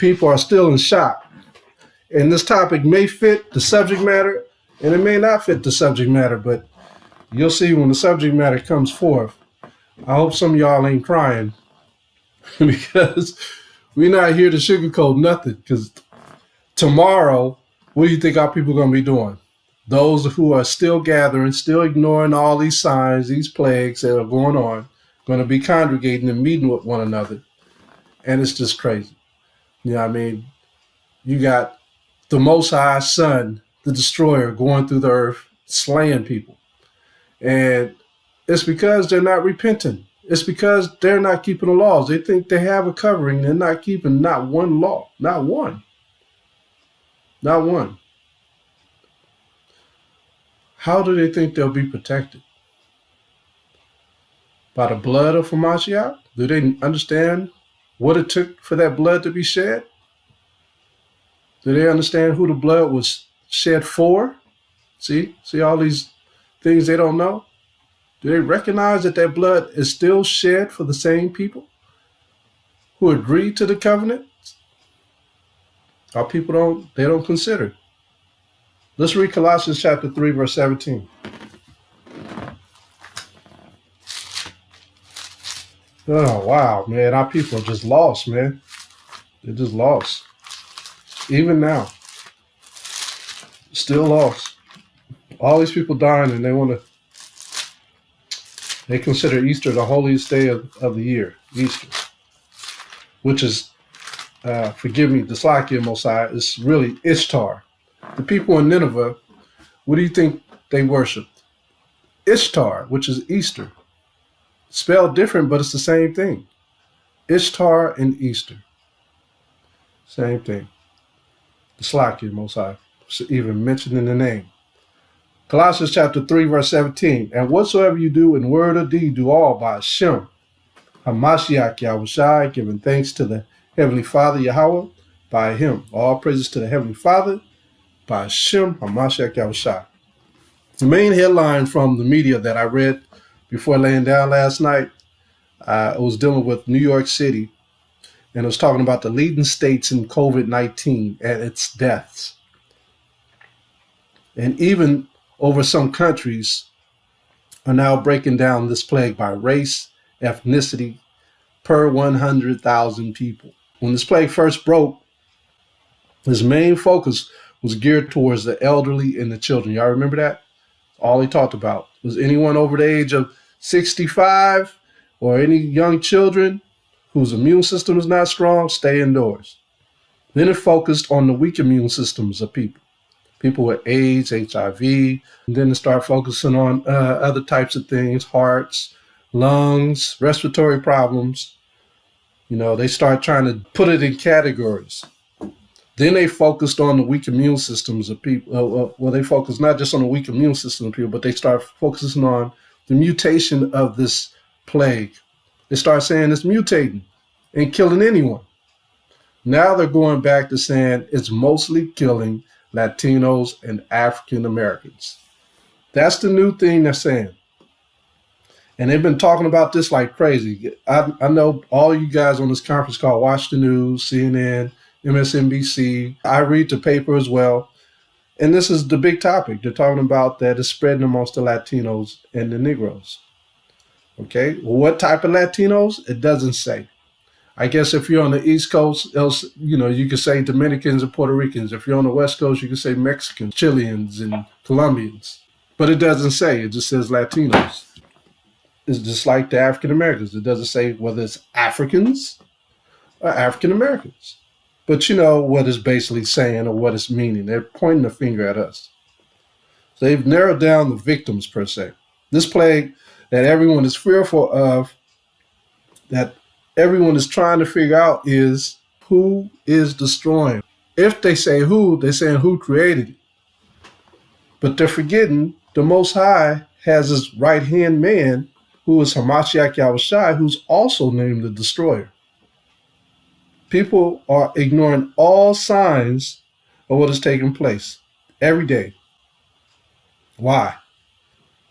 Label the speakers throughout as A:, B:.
A: people are still in shock. And this topic may fit the subject matter, and it may not fit the subject matter, but you'll see when the subject matter comes forth. I hope some of y'all ain't crying because we're not here to sugarcoat nothing. Because tomorrow, what do you think our people are going to be doing? Those who are still gathering, still ignoring all these signs, these plagues that are going on, going to be congregating and meeting with one another. And it's just crazy. You know what I mean? You got the Most High Son, the destroyer, going through the earth, slaying people. And it's because they're not repenting. It's because they're not keeping the laws. They think they have a covering. They're not keeping not one law. Not one. Not one. How do they think they'll be protected? By the blood of Hamashiach? Do they understand what it took for that blood to be shed? Do they understand who the blood was shed for? See all these things they don't know? Do they recognize that that blood is still shed for the same people who agreed to the covenant? Our people don't consider. Let's read Colossians chapter 3, verse 17. Oh, wow, man. Our people are just lost, man. They're just lost. Even now. Still lost. All these people dying, and they consider Easter the holiest day of the year, Easter, which is, forgive me, the Slakia Mosiah, is really Ishtar. The people in Nineveh, what do you think they worshiped? Ishtar, which is Easter. Spelled different, but it's the same thing. Ishtar and Easter. Same thing. The Slakia Mosiah, even mentioned in the name. Colossians chapter 3, verse 17. And whatsoever you do in word or deed, do all by Hashem, Hamashiach Yahushai, giving thanks to the Heavenly Father Yahweh, by Him. All praises to the Heavenly Father, by Hashem, Hamashiach Yahushai. The main headline from the media that I read before laying down last night, it was dealing with New York City, and it was talking about the leading states in COVID-19 and its deaths. And even over some countries are now breaking down this plague by race, ethnicity, per 100,000 people. When this plague first broke, his main focus was geared towards the elderly and the children. Y'all remember that? All he talked about was anyone over the age of 65 or any young children whose immune system is not strong, stay indoors. Then it focused on the weak immune systems of people with AIDS, HIV, and then it started focusing on other types of things, hearts, lungs, respiratory problems. You know, they start trying to put it in categories. Then they focused on the weak immune systems of people. Well, they focused not just on the weak immune system of people, but they start focusing on the mutation of this plague. They start saying it's mutating and killing anyone. Now they're going back to saying it's mostly killing Latinos and African Americans. That's the new thing they're saying. And they've been talking about this like crazy. I know all you guys on this conference call watch the news, CNN, MSNBC. I read the paper as well. And this is the big topic. They're talking about that it's spreading amongst the Latinos and the Negroes. Okay, well, what type of Latinos? It doesn't say. I guess if you're on the East Coast, else, you could say Dominicans and Puerto Ricans. If you're on the West Coast, you could say Mexicans, Chileans, and Colombians. But it doesn't say. It just says Latinos. It's just like the African Americans. It doesn't say whether it's Africans or African Americans. But you know what it's basically saying or what it's meaning. They're pointing the finger at us. So they've narrowed down the victims, per se. This plague that everyone is fearful of, that everyone is trying to figure out, is who is destroying. If they say who, they're saying who created it. But they're forgetting the Most High has his right-hand man, who is Hamashiach Yahushai, who's also named the destroyer. People are ignoring all signs of what is taking place every day. Why?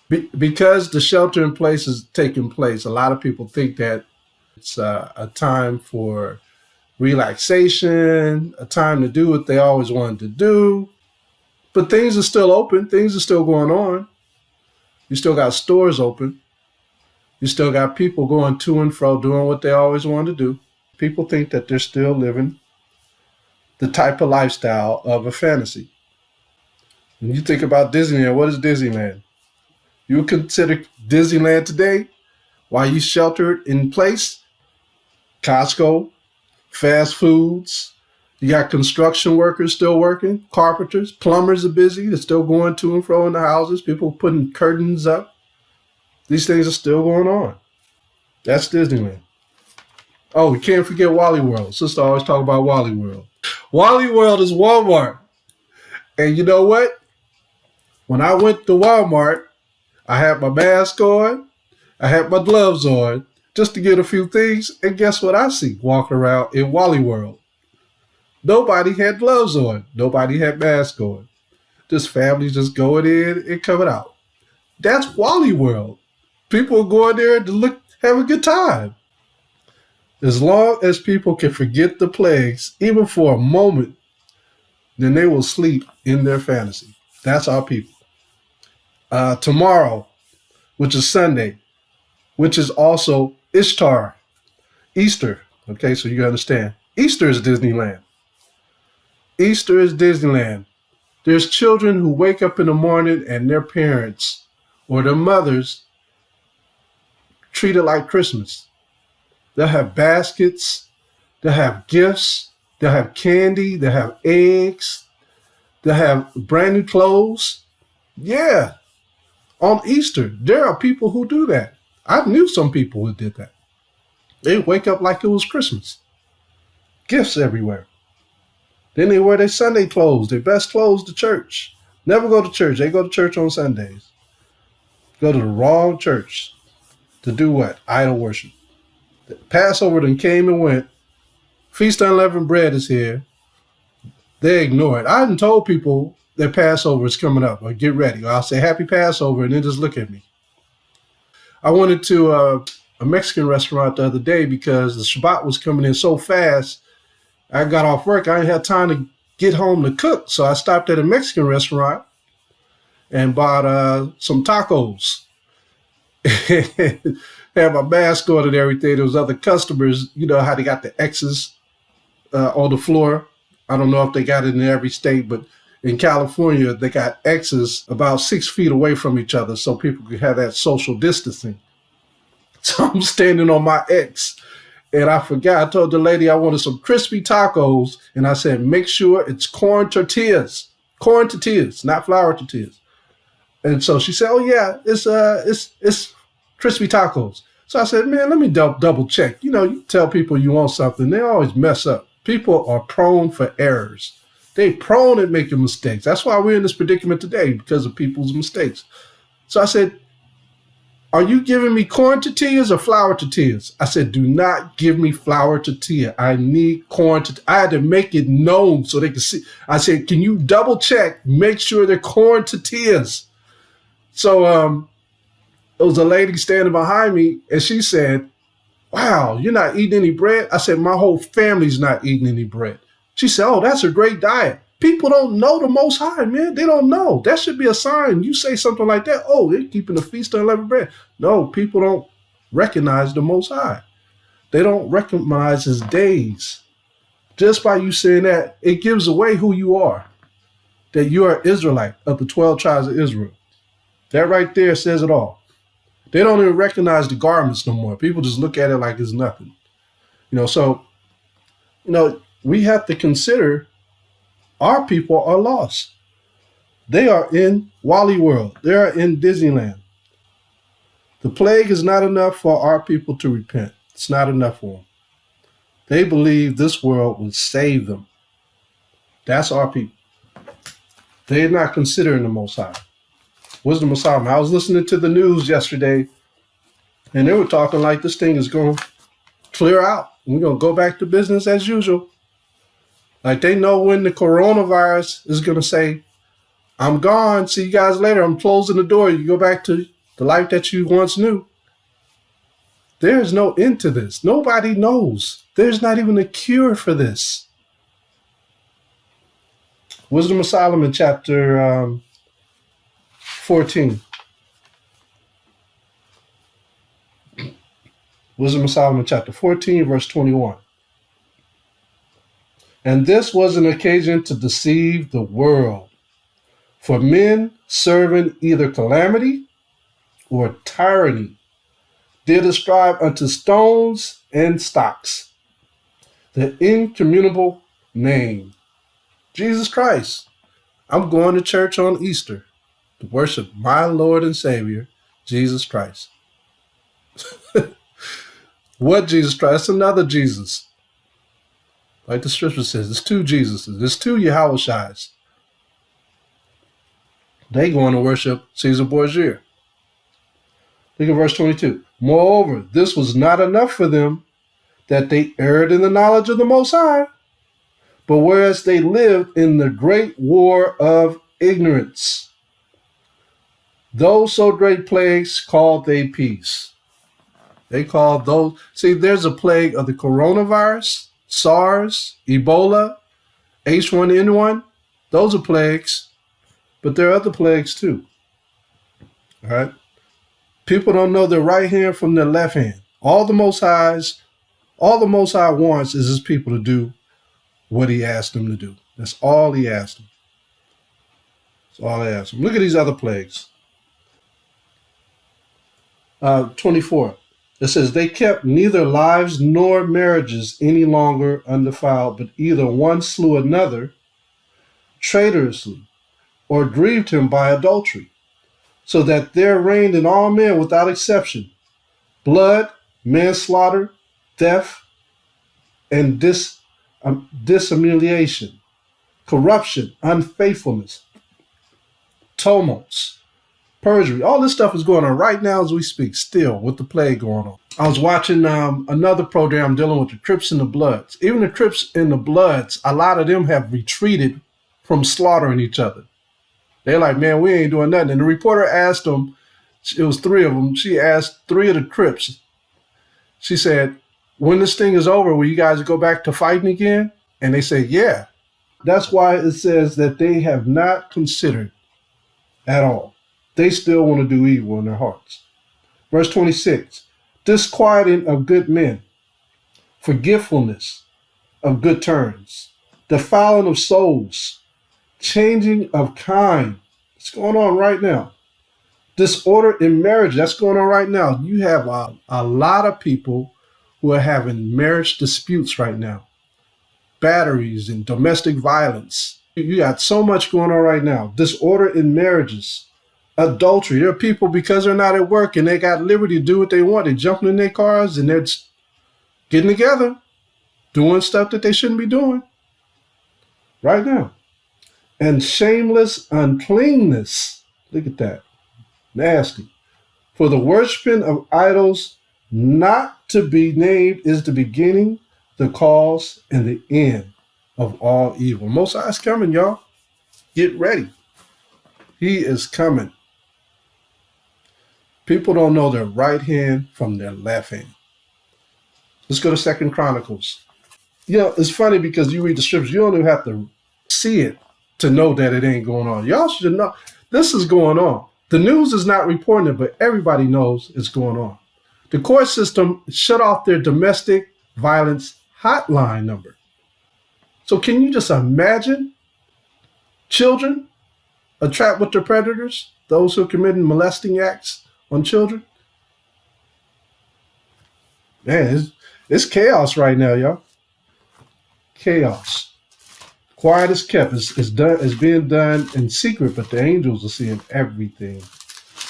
A: Because the shelter in place is taking place. A lot of people think that it's a time for relaxation, a time to do what they always wanted to do. But things are still open. Things are still going on. You still got stores open. You still got people going to and fro doing what they always wanted to do. People think that they're still living the type of lifestyle of a fantasy. When you think about Disneyland, what is Disneyland? You would consider Disneyland today, while you sheltered in place, Costco, fast foods. You got construction workers still working, carpenters, plumbers are busy. They're still going to and fro in the houses. People putting curtains up. These things are still going on. That's Disneyland. Oh, we can't forget Wally World. Sister always talk about Wally World. Wally World is Walmart. And you know what? When I went to Walmart, I had my mask on. I had my gloves on just to get a few things. And guess what I see walking around in Wally World? Nobody had gloves on. Nobody had masks on. Just families just going in and coming out. That's Wally World. People are going there to have a good time. As long as people can forget the plagues, even for a moment, then they will sleep in their fantasy. That's our people. Tomorrow, which is Sunday, which is also Ishtar, Easter. Okay, so you understand. Easter is Disneyland. Easter is Disneyland. There's children who wake up in the morning and their parents or their mothers treat it like Christmas. They'll have baskets, they'll have gifts, they'll have candy, they'll have eggs, they'll have brand new clothes. Yeah, on Easter, there are people who do that. I knew some people who did that. They wake up like it was Christmas. Gifts everywhere. Then they wear their Sunday clothes, their best clothes to church. Never go to church. They go to church on Sundays. Go to the wrong church. To do what? Idol worship. The Passover then came and went. Feast of Unleavened Bread is here. They ignore it. I hadn't told people that Passover is coming up, or get ready. Or I'll say Happy Passover and then just look at me. I went to a Mexican restaurant the other day because the Shabbat was coming in so fast. I got off work. I didn't have time to get home to cook. So I stopped at a Mexican restaurant and bought some tacos. Had my mask on and everything. There was other customers, you know how they got the X's on the floor. I don't know if they got it in every state, but in California, they got X's about 6 feet away from each other so people could have that social distancing. So I'm standing on my X. And I forgot, I told the lady I wanted some crispy tacos. And I said, make sure it's corn tortillas, not flour tortillas. And so she said, oh yeah, it's crispy tacos. So I said, man, let me double check. You know, you tell people you want something, they always mess up. People are prone for errors. They prone at making mistakes. That's why we're in this predicament today, because of people's mistakes. So I said, are you giving me corn tortillas or flour tortillas? I said, do not give me flour tortilla. I need corn tortilla. I had to make it known so they could see. I said, can you double check, make sure they're corn tortillas? So there was a lady standing behind me and she said, wow, you're not eating any bread? I said, my whole family's not eating any bread. She said, oh, that's a great diet. People don't know the Most High, man. They don't know. That should be a sign. You say something like that, oh, they're keeping the feast of unleavened bread. No, people don't recognize the Most High. They don't recognize his days. Just by you saying that, it gives away who you are, that you are Israelite of the 12 tribes of Israel. That right there says it all. They don't even recognize the garments no more. People just look at it like it's nothing. So, we have to consider our people are lost. They are in Wally World. They are in Disneyland. The plague is not enough for our people to repent. It's not enough for them. They believe this world will save them. That's our people. They're not considering the Most High. What's the Most High? I was listening to the news yesterday, and they were talking like this thing is going to clear out. We're going to go back to business as usual. Like they know when the coronavirus is going to say, I'm gone. See you guys later. I'm closing the door. You go back to the life that you once knew. There's no end to this. Nobody knows. There's not even a cure for this. Wisdom of Solomon, chapter 14. Wisdom of Solomon, chapter 14, verse 21. And this was an occasion to deceive the world, for men serving either calamity or tyranny did ascribe unto stones and stocks the incommunicable name, Jesus Christ. I'm going to church on Easter to worship my Lord and Savior, Jesus Christ. What Jesus Christ? That's another Jesus. Like the scripture says, there's two Jesuses. There's two Yahushais. They going to worship Caesar Borgia. Look at verse 22. Moreover, this was not enough for them, that they erred in the knowledge of the Most High, but whereas they lived in the great war of ignorance, those so great plagues called they peace. They called those, see, there's a plague of the coronavirus, SARS, Ebola, H1N1. Those are plagues, but there are other plagues too. All right. People don't know their right hand from their left hand. All the Most High wants is his people to do what he asked them to do. That's all he asked them. That's all he asked them. Look at these other plagues. 24. It says, they kept neither lives nor marriages any longer undefiled, but either one slew another traitorously, or grieved him by adultery, so that there reigned in all men without exception blood, manslaughter, theft, and dissimulation, corruption, unfaithfulness, tumults, perjury. All this stuff is going on right now as we speak, still with the plague going on. I was watching another program dealing with the Crips and the Bloods. Even the Crips and the Bloods, a lot of them have retreated from slaughtering each other. They're like, man, we ain't doing nothing. And the reporter asked them, it was three of them, she asked three of the Crips, she said, when this thing is over, will you guys go back to fighting again? And they said, yeah. That's why it says that they have not considered at all. They still want to do evil in their hearts. Verse 26, disquieting of good men, forgetfulness of good turns, defiling of souls, changing of kind. It's going on right now. Disorder in marriage, that's going on right now. You have a lot of people who are having marriage disputes right now. Batteries and domestic violence. You got so much going on right now. Disorder in marriages. Adultery. There are people, because they're not at work and they got liberty to do what they want, they're jumping in their cars and they're getting together, doing stuff that they shouldn't be doing right now. And shameless uncleanness. Look at that. Nasty. For the worshiping of idols not to be named is the beginning, the cause, and the end of all evil. Most High's coming, y'all. Get ready. He is coming. People don't know their right hand from their left hand. Let's go to 2 Chronicles. You know, it's funny because you read the scriptures, you don't even have to see it to know that it ain't going on. Y'all should know this is going on. The news is not reporting it, but everybody knows it's going on. The court system shut off their domestic violence hotline number. So can you just imagine children are trapped with their predators, those who are committing molesting acts on children? Man, it's chaos right now, y'all. Chaos. Quiet is kept. It's being done in secret, but the angels are seeing everything.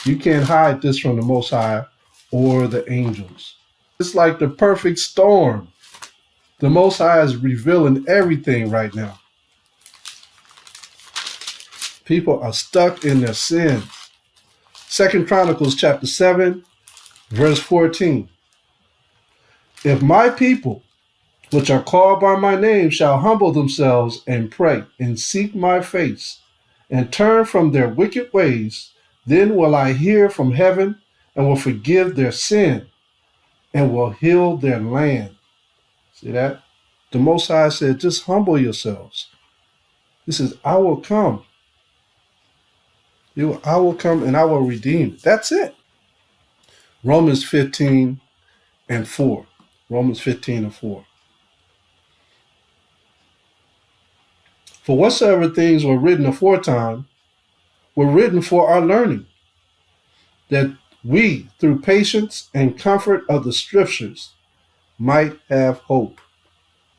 A: You can't hide this from the Most High or the angels. It's like the perfect storm. The Most High is revealing everything right now. People are stuck in their sins. 2 Chronicles chapter 7, verse 14. If my people, which are called by my name, shall humble themselves and pray and seek my face and turn from their wicked ways, then will I hear from heaven and will forgive their sin and will heal their land. See that? The Most High said, just humble yourselves. He says, I will come. I will come and I will redeem it. That's it. Romans 15 and 4. Romans 15 and 4. For whatsoever things were written aforetime were written for our learning, that we, through patience and comfort of the scriptures, might have hope.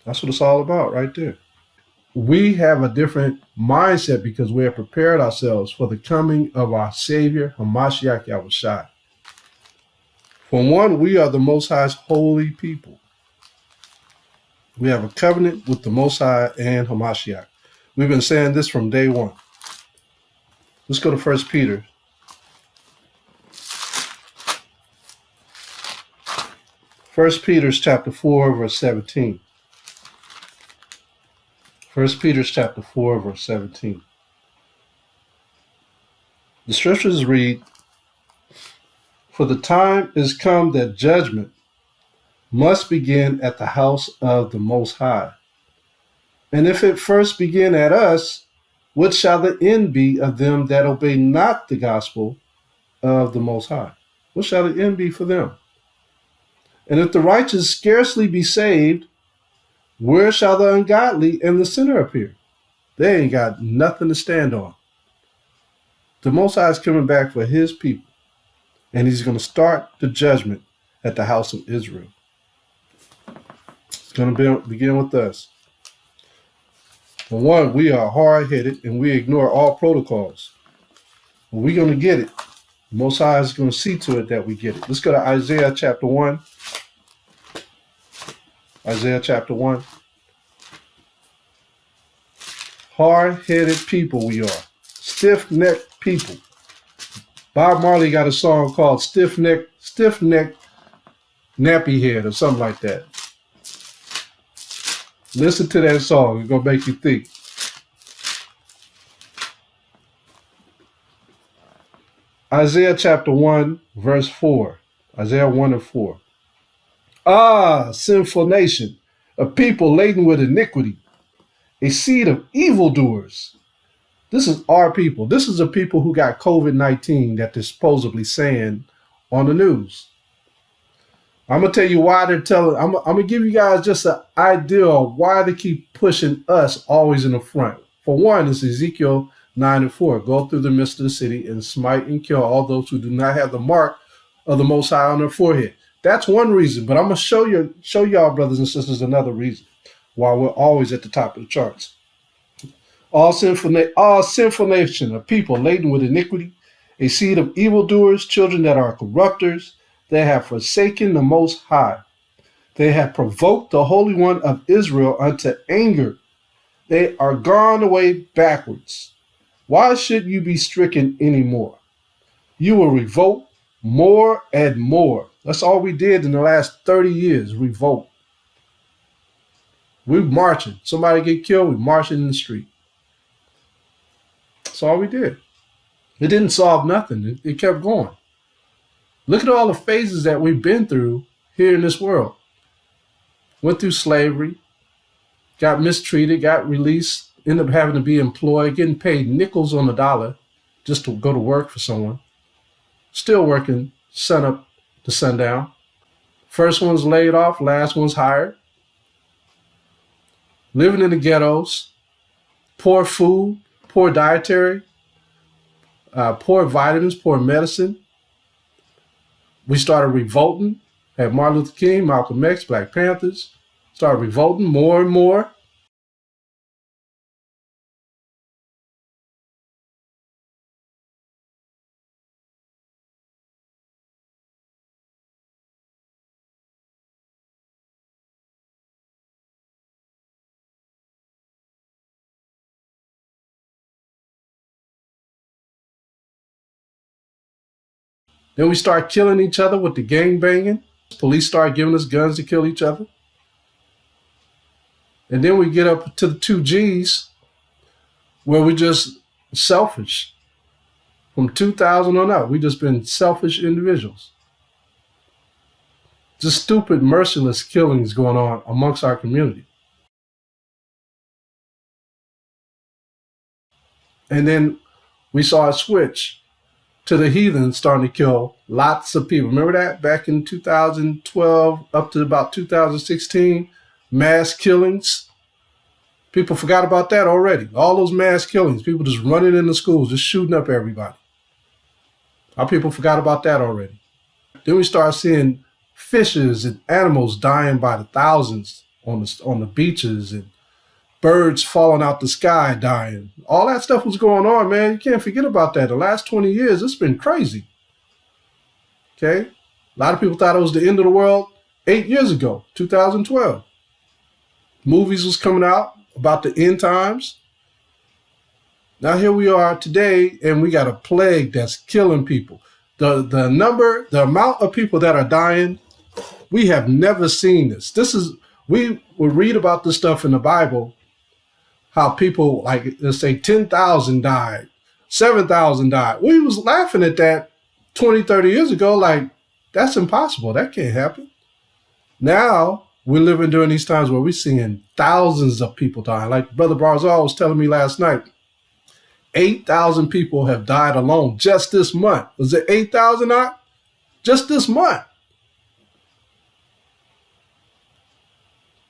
A: That's what it's all about right there. We have a different mindset because we have prepared ourselves for the coming of our Savior, Hamashiach Yahushua. For one, we are the Most High's holy people. We have a covenant with the Most High and Hamashiach. We've been saying this from day one. Let's go to 1 Peter. 1 Peter chapter 4, verse 17. 1 Peter chapter 4, verse 17. The scriptures read, for the time is come that judgment must begin at the house of the Most High. And if it first begin at us, what shall the end be of them that obey not the gospel of the Most High? What shall the end be for them? And if the righteous scarcely be saved, where shall the ungodly and the sinner appear? They ain't got nothing to stand on. The Most High is coming back for his people, and he's going to start the judgment at the house of Israel. It's going to begin with us. For one, we are hard-headed and we ignore all protocols. But we're going to get it. The Most High is going to see to it that we get it. Let's go to Isaiah chapter 1. Isaiah chapter 1. Hard-headed people we are. Stiff-necked people. Bob Marley got a song called Stiff-necked Nappy Head or something like that. Listen to that song. It's going to make you think. Isaiah chapter 1, verse 4. Isaiah 1 and 4. Ah, sinful nation, a people laden with iniquity, a seed of evildoers. This is our people. This is the people who got COVID-19 that they're supposedly saying on the news. I'm going to tell you why they're telling. I'm going to give you guys just an idea of why they keep pushing us always in the front. For one, it's Ezekiel 9 and 4. Go through the midst of the city and smite and kill all those who do not have the mark of the Most High on their forehead. That's one reason. But I'm going to show y'all, brothers and sisters, another reason why we're always at the top of the charts. All sinful nation of people laden with iniquity, a seed of evildoers, children that are corrupters. They have forsaken the Most High. They have provoked the Holy One of Israel unto anger. They are gone away backwards. Why should you be stricken anymore? You will revolt more and more. That's all we did in the last 30 years, revolt. We're marching. Somebody get killed, we're marching in the street. That's all we did. It didn't solve nothing. It kept going. Look at all the phases that we've been through here in this world. Went through slavery, got mistreated, got released, ended up having to be employed, getting paid nickels on the dollar just to go to work for someone. Still working sun up to sundown. First one's laid off, last one's hired. Living in the ghettos, poor food, poor dietary, poor vitamins, poor medicine. We started revolting. Had Martin Luther King, Malcolm X, Black Panthers. Started revolting more and more. Then we start killing each other with the gang banging. Police start giving us guns to kill each other. And then we get up to the 2Gs where we're just selfish. From 2000 on out, we just been selfish individuals. Just stupid, merciless killings going on amongst our community. And then we saw a switch to the heathens starting to kill lots of people. Remember that back in 2012 up to about 2016? Mass killings. People forgot about that already. All those mass killings. People just running into schools, just shooting up everybody. Our people forgot about that already. Then we start seeing fishes and animals dying by the thousands on the beaches, and birds falling out the sky dying. All that stuff was going on, man. You can't forget about that. The last 20 years, it's been crazy. Okay? A lot of people thought it was the end of the world 8 years ago, 2012. Movies was coming out about the end times. Now here we are today, and we got a plague that's killing people. The amount of people that are dying, we have never seen this. We will read about this stuff in the Bible, how people, like, let's say 10,000 died, 7,000 died. We was laughing at that 20, 30 years ago, like, that's impossible. That can't happen. Now, we're living during these times where we're seeing thousands of people dying. Like Brother Barzal was telling me last night, 8,000 people have died alone just this month. Was it 8,000 not? Just this month.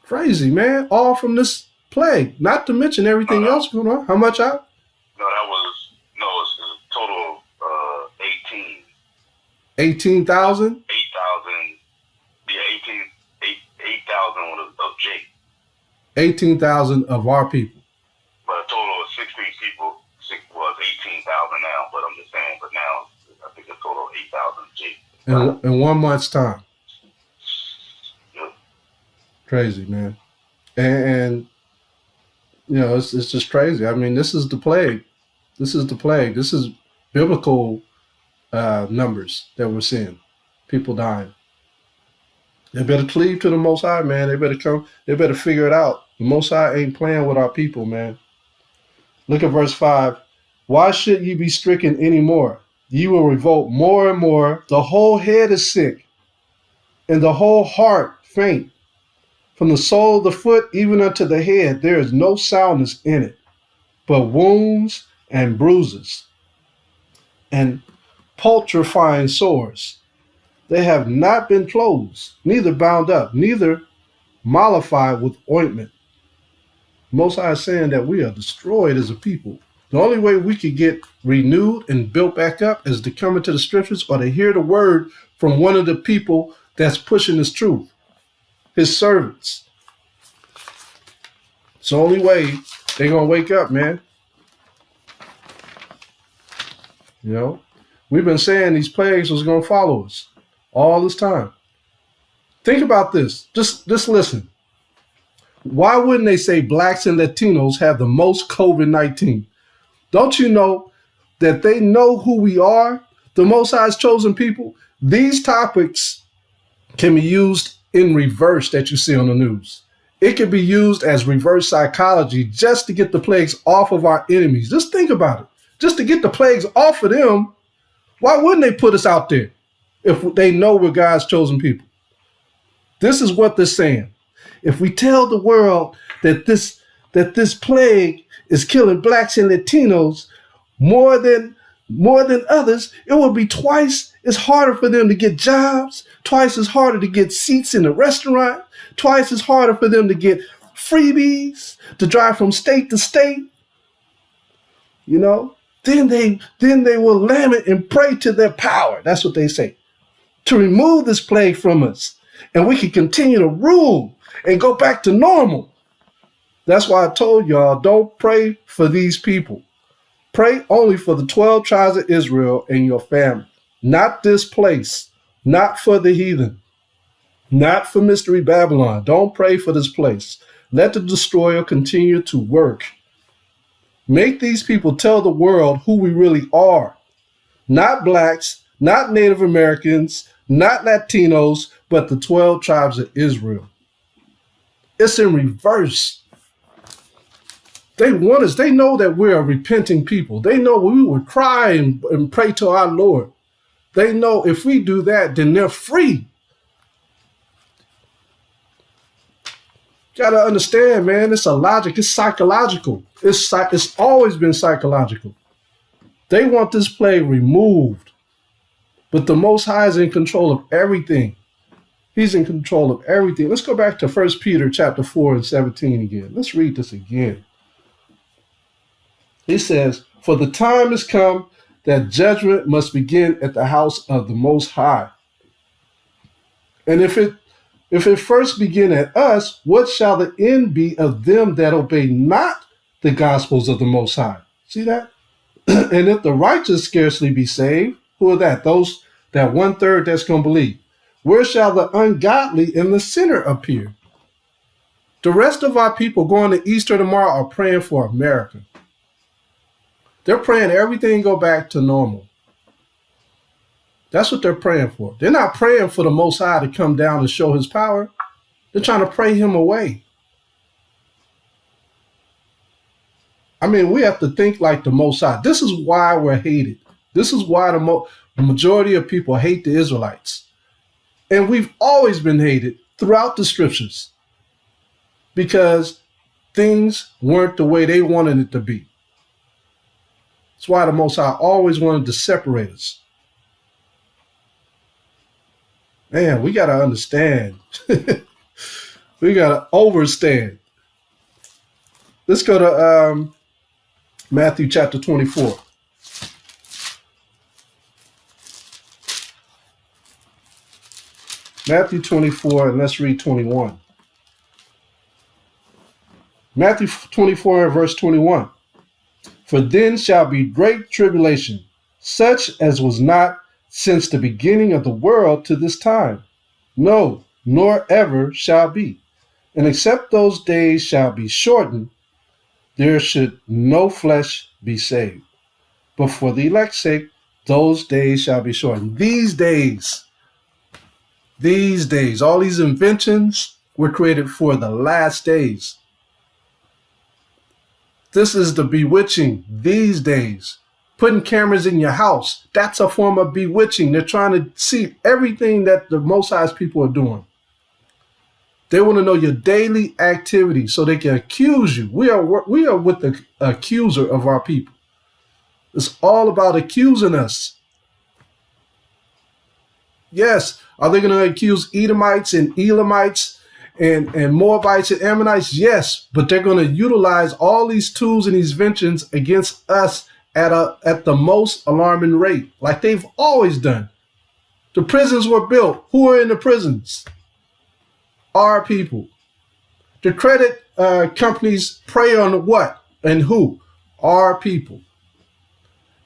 A: Crazy, man. All from this plague. Not to mention everything else going on. How much out?
B: No, it's a total of 18.
A: 18,000?
B: 8,000. Yeah, 8,000 of Jake.
A: 18,000 of our people.
B: But a total of 16 people. Was 18,000 now, but I'm just saying, but now I think a total of 8,000 Jake.
A: In 1 month's time.
B: Yep.
A: Crazy, man. And you know, it's just crazy. I mean, this is the plague. This is the plague. This is biblical numbers that we're seeing. People dying. They better cleave to the Most High, man. They better figure it out. The Most High ain't playing with our people, man. Look at verse 5. Why should ye be stricken any more? Ye will revolt more and more. The whole head is sick, and the whole heart faint. From the sole of the foot even unto the head, there is no soundness in it, but wounds and bruises, and putrefying sores. They have not been closed, neither bound up, neither mollified with ointment. Most High is saying that we are destroyed as a people. The only way we could get renewed and built back up is to come into the scriptures or to hear the word from one of the people that's pushing this truth, his servants. It's the only way they're going to wake up, man. You know, we've been saying these plagues was going to follow us all this time. Think about this. Just listen. Why wouldn't they say blacks and Latinos have the most COVID-19? Don't you know that they know who we are, the Most High's chosen people? These topics can be used in reverse that you see on the news. It can be used as reverse psychology just to get the plagues off of our enemies. Just think about it. Just to get the plagues off of them, why wouldn't they put us out there if they know we're God's chosen people? This is what they're saying. If we tell the world that this plague is killing blacks and Latinos more than others, it will be twice as harder for them to get jobs, twice as harder to get seats in the restaurant, twice as harder for them to get freebies, to drive from state to state. You know, then they will lament and pray to their power. That's what they say. To remove this plague from us, and we can continue to rule and go back to normal. That's why I told y'all, don't pray for these people. Pray only for the 12 tribes of Israel and your family. Not this place. Not for the heathen. Not for Mystery Babylon. Don't pray for this place. Let the destroyer continue to work. Make these people tell the world who we really are. Not blacks, not Native Americans, not Latinos, but the 12 tribes of Israel. It's in reverse. They want us. They know that we're a repenting people. They know we would cry and pray to our Lord. They know if we do that, then they're free. Got to understand, man, it's a logic. It's psychological. It's always been psychological. They want this plague removed. But the Most High is in control of everything. He's in control of everything. Let's go back to 1 Peter chapter 4 and 17 again. Let's read this again. He says, "For the time has come that judgment must begin at the house of the Most High. And if it first begin at us, what shall the end be of them that obey not the gospels of the Most High?" See that? "And if the righteous scarcely be saved," who are that? Those, that 1/3 that's going to believe. "Where shall the ungodly and the sinner appear?" The rest of our people going to Easter tomorrow are praying for America. They're praying everything go back to normal. That's what they're praying for. They're not praying for the Most High to come down and show his power. They're trying to pray him away. I mean, we have to think like the Most High. This is why we're hated. This is why the majority of people hate the Israelites. And we've always been hated throughout the scriptures because things weren't the way they wanted it to be. That's why the Most High always wanted to separate us. Man, we got to understand. We got to overstand. Let's go to Matthew chapter 24. Matthew 24, and let's read 21. Matthew 24 and verse 21. "For then shall be great tribulation, such as was not since the beginning of the world to this time, no, nor ever shall be. And except those days shall be shortened, there should no flesh be saved. But for the elect's sake, those days shall be shortened." These days, all these inventions were created for the last days. This is the bewitching these days. Putting cameras in your house, that's a form of bewitching. They're trying to see everything that the Most High's people are doing. They want to know your daily activity so they can accuse you. We are with the accuser of our people. It's all about accusing us. Yes, are they going to accuse Edomites and Elamites and Moabites and Ammonites? Yes, but they're going to utilize all these tools and these inventions against us at the most alarming rate, like they've always done. The prisons were built. Who are in the prisons? Our people. The credit companies prey on what and who? Our people.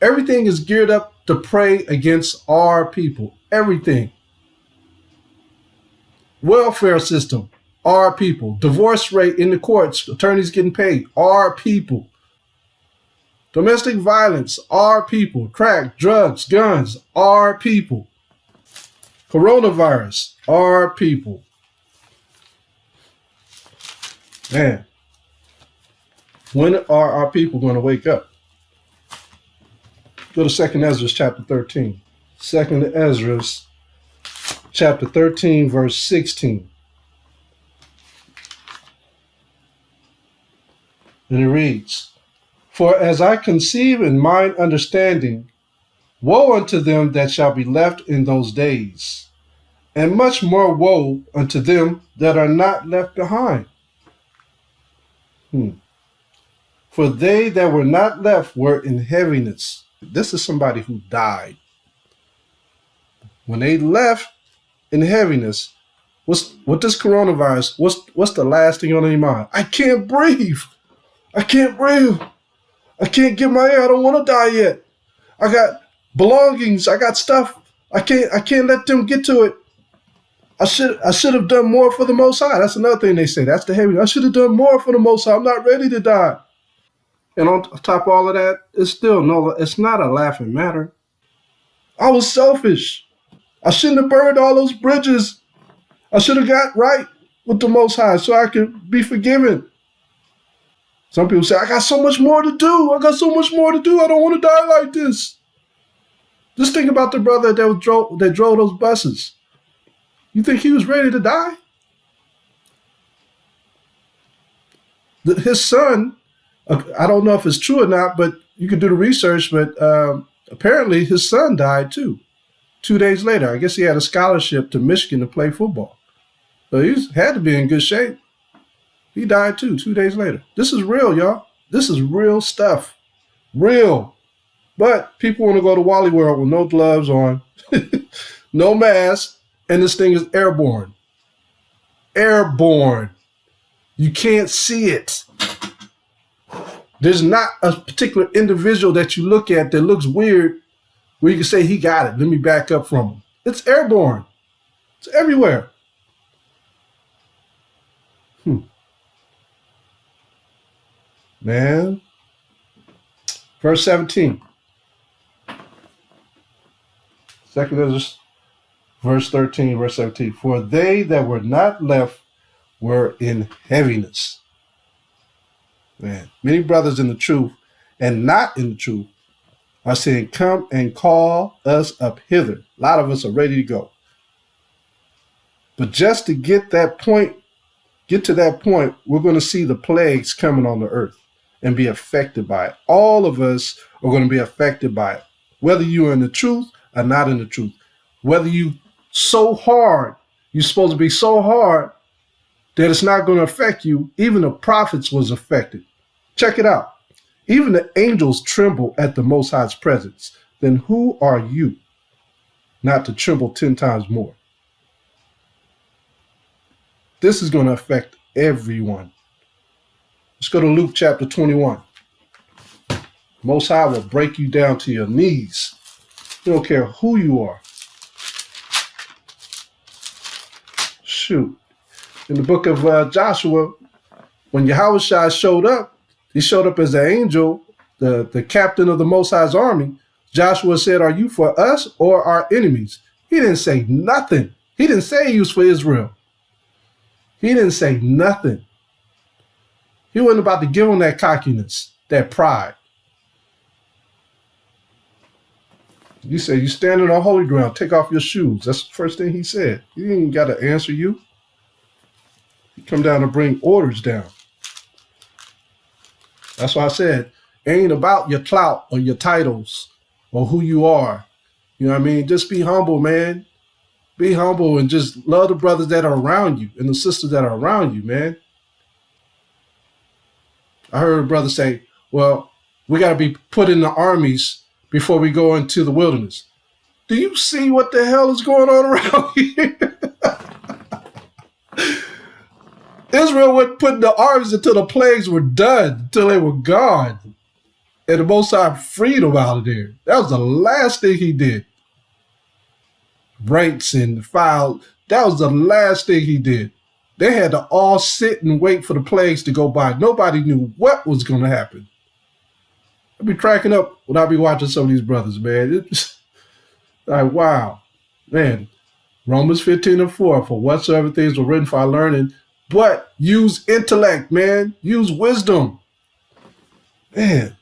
A: Everything is geared up to prey against our people. Everything. Welfare system, our people. Divorce rate in the courts, attorneys getting paid, our people. Domestic violence, our people. Crack, drugs, guns, our people. Coronavirus, our people. Man, when are our people going to wake up? Go to 2nd Ezra chapter 13. 2nd Ezra chapter 13, verse 16. And it reads, "For as I conceive in mine understanding, woe unto them that shall be left in those days, and much more woe unto them that are not left behind. For they that were not left were in heaviness." This is somebody who died. When they left in heaviness, what this coronavirus, what's the last thing on their mind? I can't breathe. I can't breathe. I can't get my air. I don't want to die yet. I got belongings. I got stuff. I can't let them get to it. I should have done more for the Most High. That's another thing they say. That's the heavy. I should have done more for the Most High. I'm not ready to die. And on top of all of that, it's not a laughing matter. I was selfish. I shouldn't have burned all those bridges. I should have got right with the Most High so I could be forgiven. Some people say, I got so much more to do. I got so much more to do. I don't want to die like this. Just think about the brother that drove those buses. You think he was ready to die? His son, I don't know if it's true or not, but you could do the research, but apparently his son died too. 2 days later, I guess he had a scholarship to Michigan to play football. So he had to be in good shape. He died too, 2 days later. This is real, y'all. This is real stuff. Real. But people want to go to Wally World with no gloves on, no mask, and this thing is airborne. Airborne. You can't see it. There's not a particular individual that you look at that looks weird where you can say he got it. Let me back up from him. It's airborne. It's everywhere. Man. Verse 17. Second Ezra, verse 13, verse 17. For they that were not left were in heaviness. Man, many brothers in the truth and not in the truth are saying, come and call us up hither. A lot of us are ready to go. But just to get to that point, we're going to see the plagues coming on the earth and be affected by it. All of us are going to be affected by it, whether you're in the truth or not in the truth. Whether you're supposed to be so hard that it's not going to affect you. Even the prophets was affected. Check it out. Even the angels tremble at the Most High's presence. Then who are you not to tremble 10 times more? This is going to affect everyone. Let's go to Luke chapter 21. Most High will break you down to your knees. You don't care who you are. Shoot. In the book of Joshua, when Yahushua showed up, he showed up as an angel, the captain of the Most High's army. Joshua said, are you for us or our enemies? He didn't say nothing. He didn't say he was for Israel. He didn't say nothing. He wasn't about to give him that cockiness, that pride. You say, you stand on holy ground, take off your shoes. That's the first thing he said. He didn't got to answer you. He come down to bring orders down. That's why I said, it ain't about your clout or your titles or who you are. You know what I mean? Just be humble, man. Be humble and just love the brothers that are around you and the sisters that are around you, man. I heard a brother say, well, we got to be put in the armies before we go into the wilderness. Do you see what the hell is going on around here? Israel wasn't put in the armies until the plagues were done, until they were gone. And the Most High freed them out of there. That was the last thing he did. Ranks and file. That was the last thing he did. They had to all sit and wait for the plagues to go by. Nobody knew what was going to happen. I'd be cracking up when I be watching some of these brothers, man. It's like, wow. Man, Romans 15:4, for whatsoever things were written for our learning, but use intellect, man. Use wisdom. Man.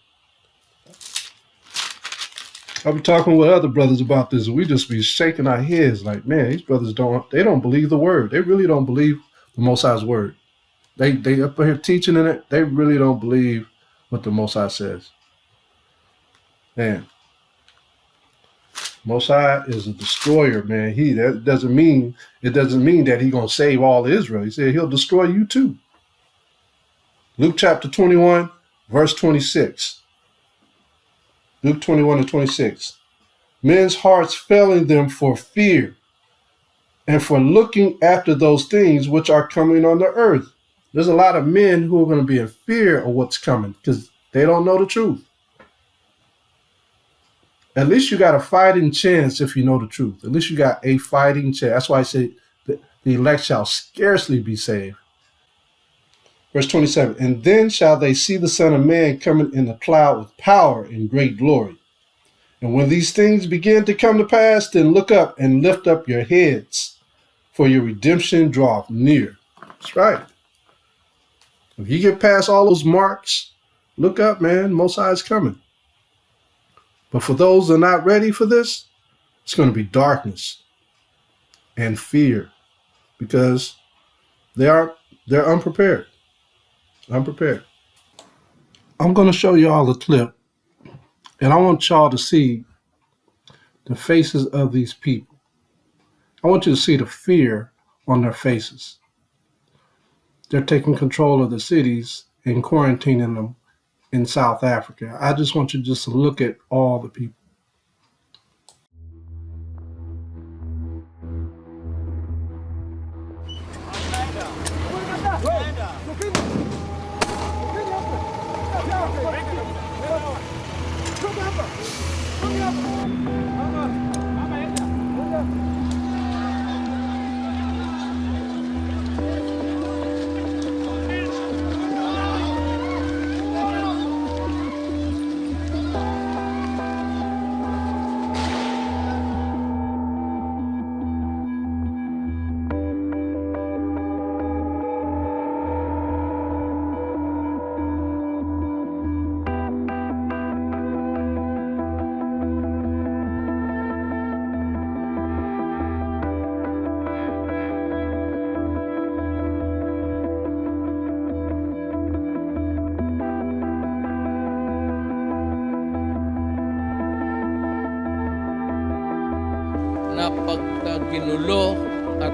A: I'll be talking with other brothers about this, and we just be shaking our heads like, man, these brothers don't believe the word. They really don't believe the Most High's word. They up here teaching in it. They really don't believe what the Most High says. Man, Most High is a destroyer, man. That doesn't mean that he's gonna save all Israel. He said he'll destroy you too. Luke chapter 21, verse 26. Luke 21 and 26. Men's hearts failing them for fear and for looking after those things which are coming on the earth. There's a lot of men who are going to be in fear of what's coming because they don't know the truth. At least you got a fighting chance if you know the truth. At least you got a fighting chance. That's why I say the elect shall scarcely be saved. Verse 27, and then shall they see the Son of Man coming in the cloud with power and great glory. And when these things begin to come to pass, then look up and lift up your heads, for your redemption draweth near. That's right. If you get past all those marks, look up, man. Most High is coming. But for those that are not ready for this, it's going to be darkness and fear because they're unprepared. I'm prepared. I'm going to show y'all a clip, and I want y'all to see the faces of these people. I want you to see the fear on their faces. They're taking control of the cities and quarantining them in South Africa. I just want you just to look at all the people.
C: Na pagkaginulo at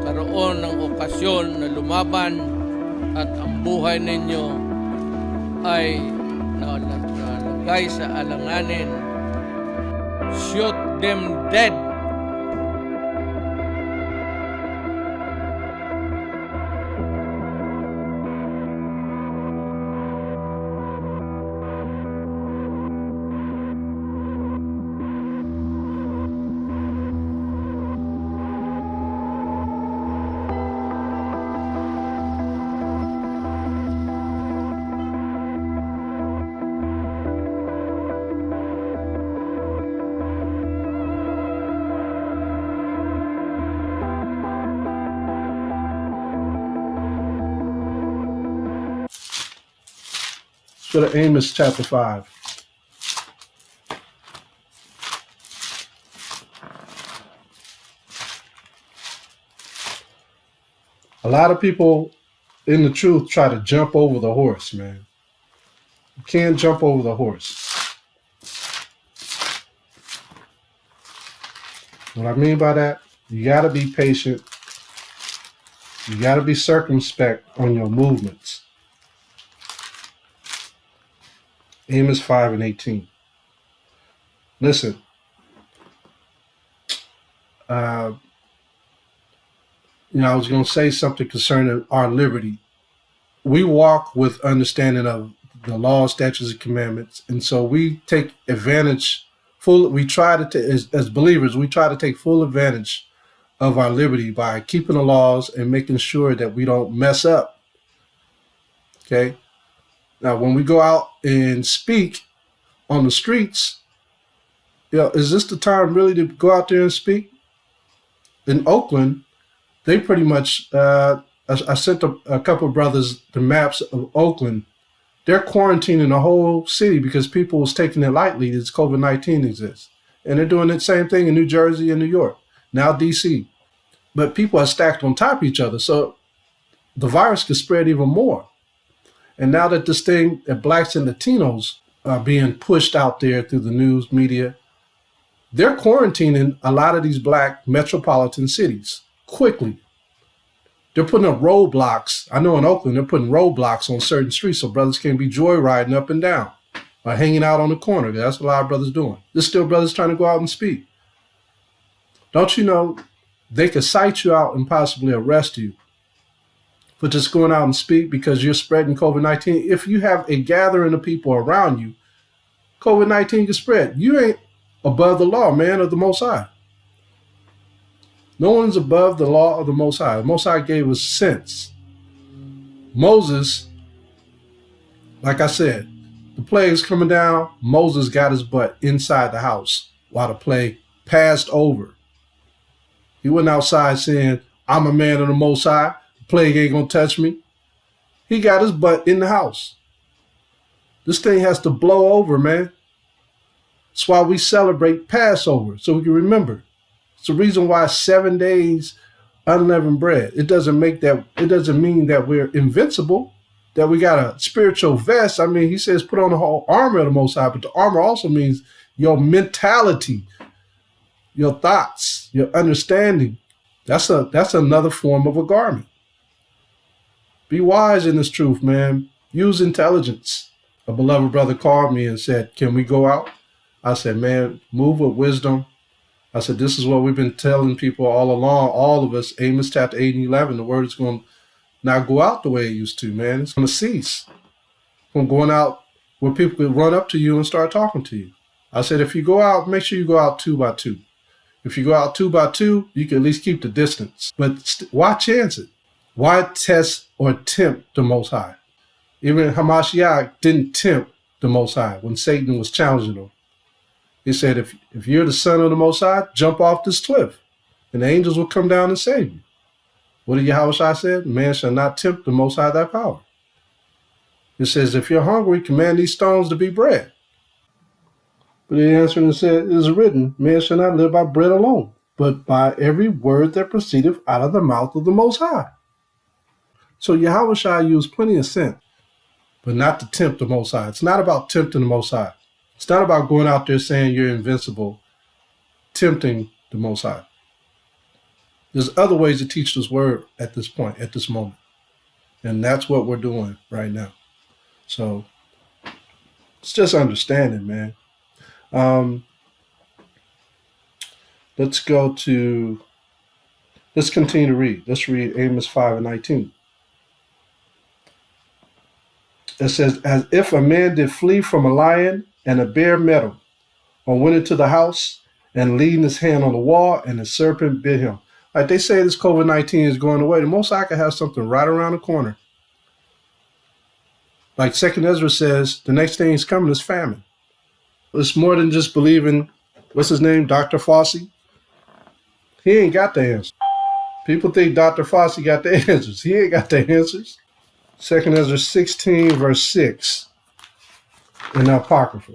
C: karoon ng okasyon na lumaban at ang buhay ninyo ay nalagay sa alanganin. Shoot them dead.
A: Go to Amos chapter 5. A lot of people in the truth try to jump over the horse, man. You can't jump over the horse. What I mean by that, you got to be patient. You got to be circumspect on your movements. Amos 5 and 18. Listen, I was going to say something concerning our liberty. We walk with understanding of the law, statutes, and commandments, and so we take advantage. We try to, as believers, we try to take full advantage of our liberty by keeping the laws and making sure that we don't mess up. Okay. Now, when we go out and speak on the streets, is this the time really to go out there and speak? In Oakland, they pretty much, I sent a couple of brothers the maps of Oakland. They're quarantining the whole city because people was taking it lightly as COVID-19 exists. And they're doing the same thing in New Jersey and New York, now DC. But people are stacked on top of each other, so the virus could spread even more. And now that this thing, that blacks and Latinos are being pushed out there through the news media, they're quarantining a lot of these black metropolitan cities quickly. They're putting up roadblocks. I know in Oakland, they're putting roadblocks on certain streets so brothers can't be joyriding up and down or hanging out on the corner. That's what a lot of brothers doing. There's still brothers trying to go out and speak. Don't you know they could cite you out and possibly arrest you for just going out and speak because you're spreading COVID-19. If you have a gathering of people around you, COVID-19 can spread. You ain't above the law, man, of the Most High. No one's above the law of the Most High. The Most High gave us sense. Moses, like I said, the plague's coming down. Moses got his butt inside the house while the plague passed over. He went outside saying, I'm a man of the Most High. The plague ain't going to touch me. He got his butt in the house. This thing has to blow over, man. That's why we celebrate Passover, so we can remember. It's the reason why 7 days unleavened bread. It doesn't mean that we're invincible. that we got a spiritual vest. I mean, he says put on the whole armor of the Most High, but the armor also means your mentality, your thoughts, your understanding. That's another form of a garment. Be wise in this truth, man. Use intelligence. A beloved brother called me and said, can we go out? I said, man, move with wisdom. I said, this is what we've been telling people all along, all of us. Amos chapter 8 and 11, the word is going to not go out the way it used to, man. It's going to cease from going out where people could run up to you and start talking to you. I said, if you go out, make sure you go out 2 by 2. If you go out 2 by 2, you can at least keep the distance. But why chance it? Why test or tempt the Most High? Even Hamashiach didn't tempt the Most High when Satan was challenging him. He said, if you're the son of the Most High, jump off this cliff, and the angels will come down and save you. What did Yahushua said? Man shall not tempt the Most High thy power. It says, if you're hungry, command these stones to be bread. But he answered and said, it is written, man shall not live by bread alone, but by every word that proceedeth out of the mouth of the Most High. So Yahushua used plenty of sense, but not to tempt the Most High. It's not about tempting the Most High. It's not about going out there saying you're invincible, tempting the Most High. There's other ways to teach this word at this point, at this moment. And that's what we're doing right now. So it's just understanding, man. Let's continue to read. Let's read Amos 5 and 19. It says, as if a man did flee from a lion and a bear met him, or went into the house and leaning his hand on the wall, and the serpent bit him. Like they say this COVID-19 is going away. The Most High could have something right around the corner. Like 2nd Ezra says, the next thing is coming is famine. It's more than just believing, what's his name, Dr. Fauci? He ain't got the answer. People think Dr. Fauci got the answers. He ain't got the answers. 2nd Ezra 16, verse 6 in the Apocrypha.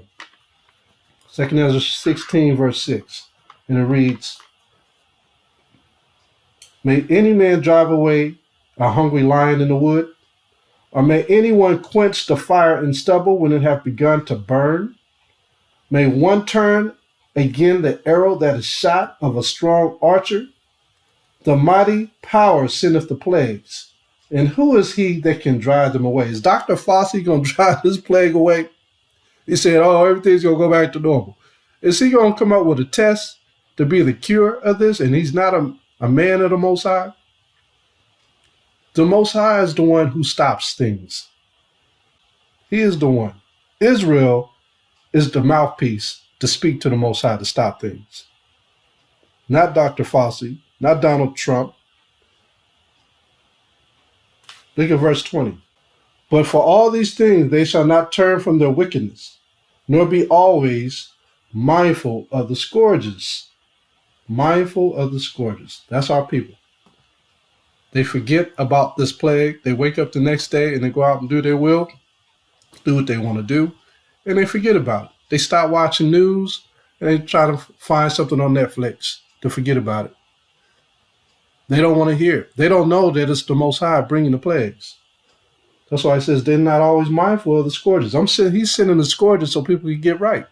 A: 2nd Ezra 16, verse 6. And it reads, may any man drive away a hungry lion in the wood? Or may anyone quench the fire in stubble when it hath begun to burn? May one turn again the arrow that is shot of a strong archer? The mighty power sendeth the plagues. And who is he that can drive them away? Is Dr. Fauci going to drive this plague away? He said, oh, everything's going to go back to normal. Is he going to come up with a test to be the cure of this? And he's not a man of the Most High? The Most High is the one who stops things. He is the one. Israel is the mouthpiece to speak to the Most High to stop things. Not Dr. Fauci, not Donald Trump. Look at verse 20. But for all these things they shall not turn from their wickedness, nor be always mindful of the scourges. Mindful of the scourges. That's our people. They forget about this plague. They wake up the next day and they go out and do their will, do what they want to do, and they forget about it. They stop watching news and they try to find something on Netflix to forget about it. They don't want to hear it. They don't know that it's the Most High bringing the plagues. That's why it says they're not always mindful of the scourges. He's sending the scourges so people can get right.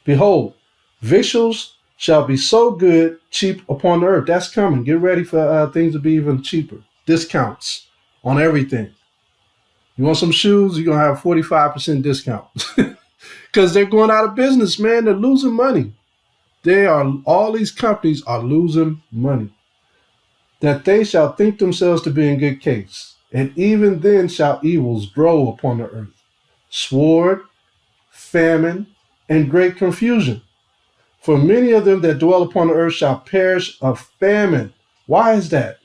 A: Behold, victuals shall be so good, cheap upon the earth. That's coming. Get ready for things to be even cheaper. Discounts on everything. You want some shoes? You're going to have 45% discount. Because they're going out of business, man. They're losing money. All these companies are losing money. That they shall think themselves to be in good case. And even then shall evils grow upon the earth. Sword, famine, and great confusion. For many of them that dwell upon the earth shall perish of famine. Why is that?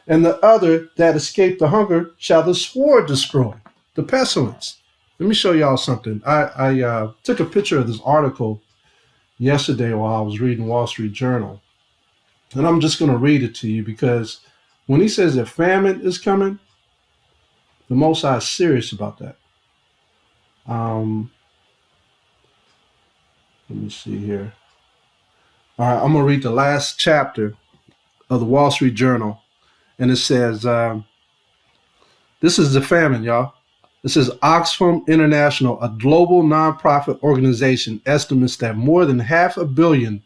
A: And the other that escape the hunger shall the sword destroy, the pestilence. Let me show y'all something. I took a picture of this article yesterday while I was reading Wall Street Journal. And I'm just going to read it to you because when he says that famine is coming, the Most High is serious about that. Let me see here. All right, I'm going to read the last chapter of the Wall Street Journal. And it says, the This is the famine, y'all. This is Oxfam International, a global nonprofit organization, estimates that more than 500 million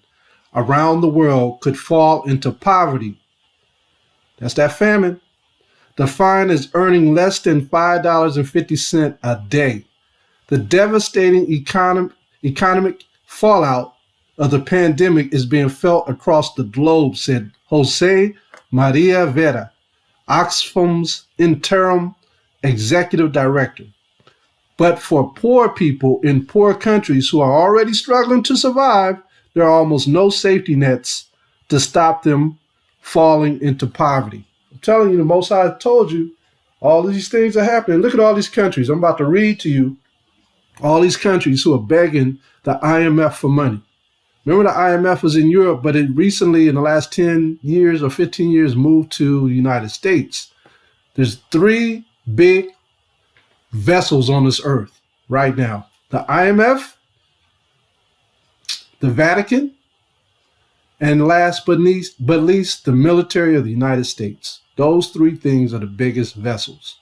A: around the world could fall into poverty. That's that famine. Defined as earning less than $5.50 a day. The devastating economic fallout of the pandemic is being felt across the globe, said Jose Maria Vera, Oxfam's interim executive director. But for poor people in poor countries who are already struggling to survive, there are almost no safety nets to stop them falling into poverty. I'm telling you, the Most High told you all these things are happening. Look at all these countries. I'm about to read to you all these countries who are begging the IMF for money. Remember, the IMF was in Europe, but it recently, in the last 10 years or 15 years, moved to the United States. There's 3 big vessels on this earth right now. The IMF, the Vatican, and last but least, the military of the United States. Those 3 things are the biggest vessels.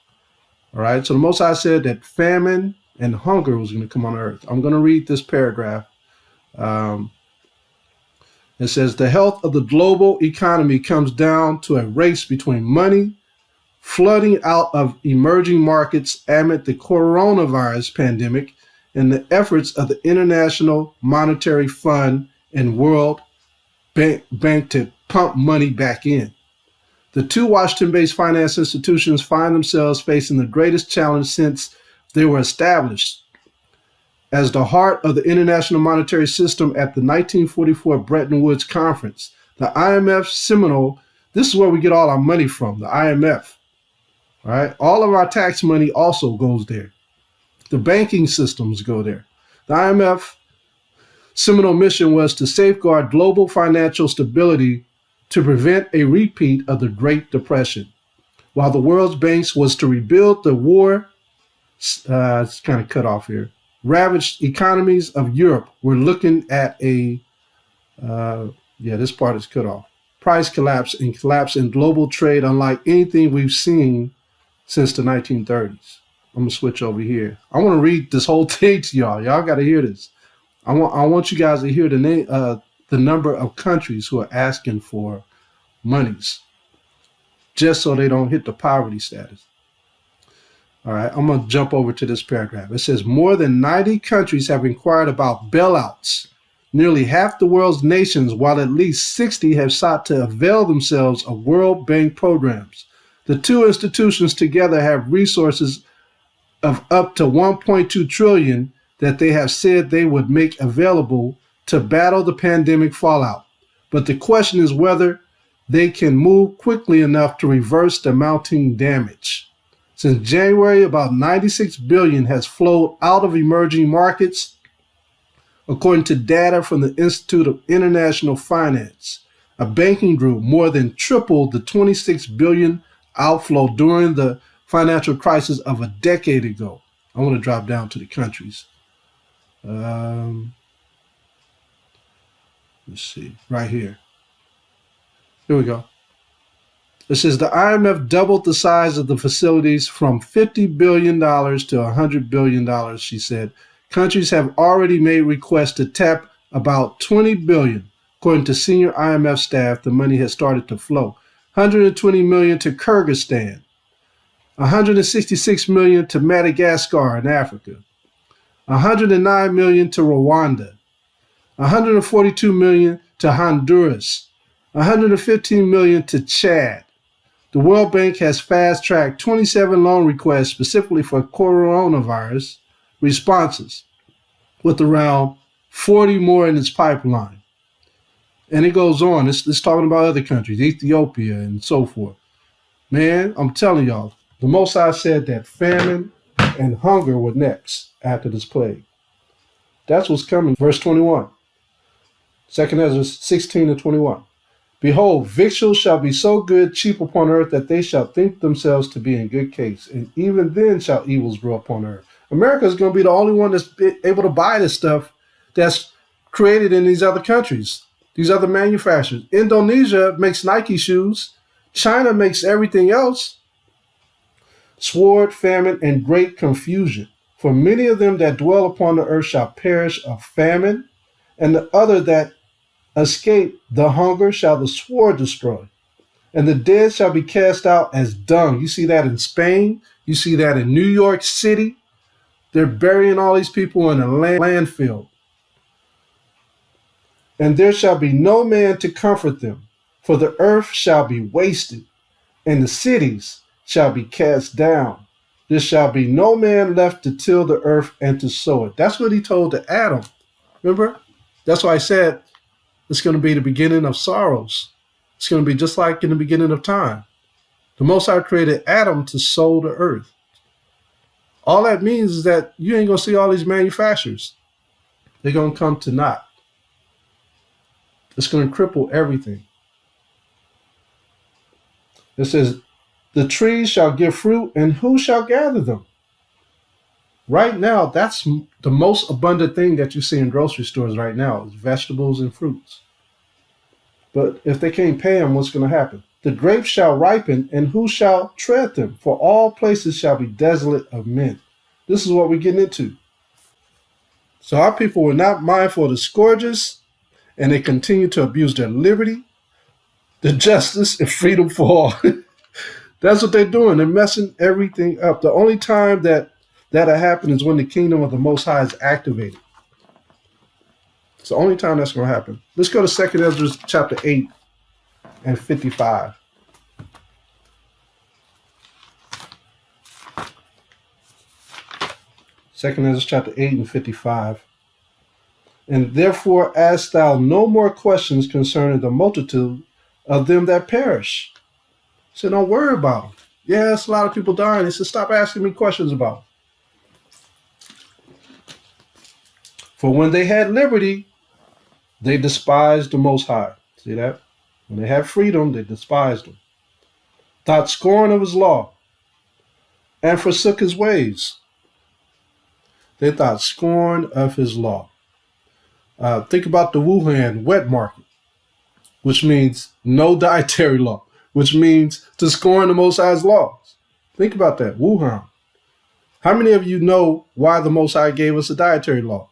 A: All right, so the Most High said that famine and hunger was going to come on earth. I'm going to read this paragraph. It says, the health of the global economy comes down to a race between money flooding out of emerging markets amid the coronavirus pandemic and the efforts of the International Monetary Fund and World Bank to pump money back in. The 2 Washington-based finance institutions find themselves facing the greatest challenge since they were established as the heart of the international monetary system at the 1944 Bretton Woods Conference. The IMF seminal, this is where we get all our money from, the IMF. All right, all of our tax money also goes there. The banking systems go there. The IMF seminal mission was to safeguard global financial stability to prevent a repeat of the Great Depression, while the World Bank was to rebuild the war, it's kind of cut off here, ravaged economies of Europe. We're looking at a, this part is cut off, price collapse in global trade unlike anything we've seen since the 1930s. I'm going to switch over here. I want to read this whole thing to y'all. Y'all got to hear this. I want you guys to hear the number of countries who are asking for monies just so they don't hit the poverty status. All right, I'm going to jump over to this paragraph. It says more than 90 countries have inquired about bailouts. Nearly half the world's nations, while at least 60 have sought to avail themselves of World Bank programs. The 2 institutions together have resources of up to 1.2 trillion that they have said they would make available to battle the pandemic fallout. But the question is whether they can move quickly enough to reverse the mounting damage. Since January, about 96 billion has flowed out of emerging markets, according to data from the Institute of International Finance. A banking group more than tripled the 26 billion outflow during the financial crisis of a decade ago. I want to drop down to the countries. Let's see, right here. Here we go. It says the IMF doubled the size of the facilities from $50 billion to $100 billion, she said. Countries have already made requests to tap about $20 billion. According to senior IMF staff, the money has started to flow. $120 million to Kyrgyzstan, $166 million to Madagascar in Africa, $109 million to Rwanda, $142 million to Honduras, $115 million to Chad. The World Bank has fast-tracked 27 loan requests specifically for coronavirus responses, with around 40 more in its pipeline. And it goes on. It's talking about other countries, Ethiopia and so forth. Man, I'm telling y'all, the Most High said that famine and hunger were next after this plague. That's what's coming. Verse 21. 2 Ezra 16 and 21. Behold, victuals shall be so good, cheap upon earth, that they shall think themselves to be in good case. And even then shall evils grow upon earth. America is going to be the only one that's able to buy this stuff that's created in these other countries, these other manufacturers. Indonesia makes Nike shoes. China makes everything else. sword, famine, and great confusion. For many of them that dwell upon the earth shall perish of famine, and the other that escape the hunger shall the sword destroy. And the dead shall be cast out as dung. You see that in Spain. You see that in New York City. They're burying all these people in a landfill. And there shall be no man to comfort them, for the earth shall be wasted, and the cities shall be cast down. There shall be no man left to till the earth and to sow it. That's what he told to Adam. Remember? That's why I said it's going to be the beginning of sorrows. It's going to be just like in the beginning of time. The Most High created Adam to sow the earth. All that means is that you ain't going to see all these manufacturers. They're going to come to naught. It's going to cripple everything. It says, the trees shall give fruit, and who shall gather them? Right now, that's the most abundant thing that you see in grocery stores right now is vegetables and fruits. But if they can't pay them, what's going to happen? The grapes shall ripen, and who shall tread them? For all places shall be desolate of men. This is what we're getting into. So our people were not mindful of the scourges, and they continue to abuse their liberty, the justice, and freedom for all. That's what they're doing. They're messing everything up. The only time that'll happen is when the kingdom of the Most High is activated. It's the only time that's going to happen. Let's go to 2 Ezra chapter 8 and 55. 2 Ezra chapter 8 and 55. And therefore ask thou no more questions concerning the multitude of them that perish. So don't worry about them. Yes, a lot of people dying. He said, stop asking me questions about them. For when they had liberty, they despised the Most High. See that? When they had freedom, they despised him. Thought scorn of his law and forsook his ways. They thought scorn of his law. Think about the Wuhan wet market, which means no dietary law, which means to scorn the Most High's laws. Think about that, Wuhan. How many of you know why the Most High gave us a dietary law?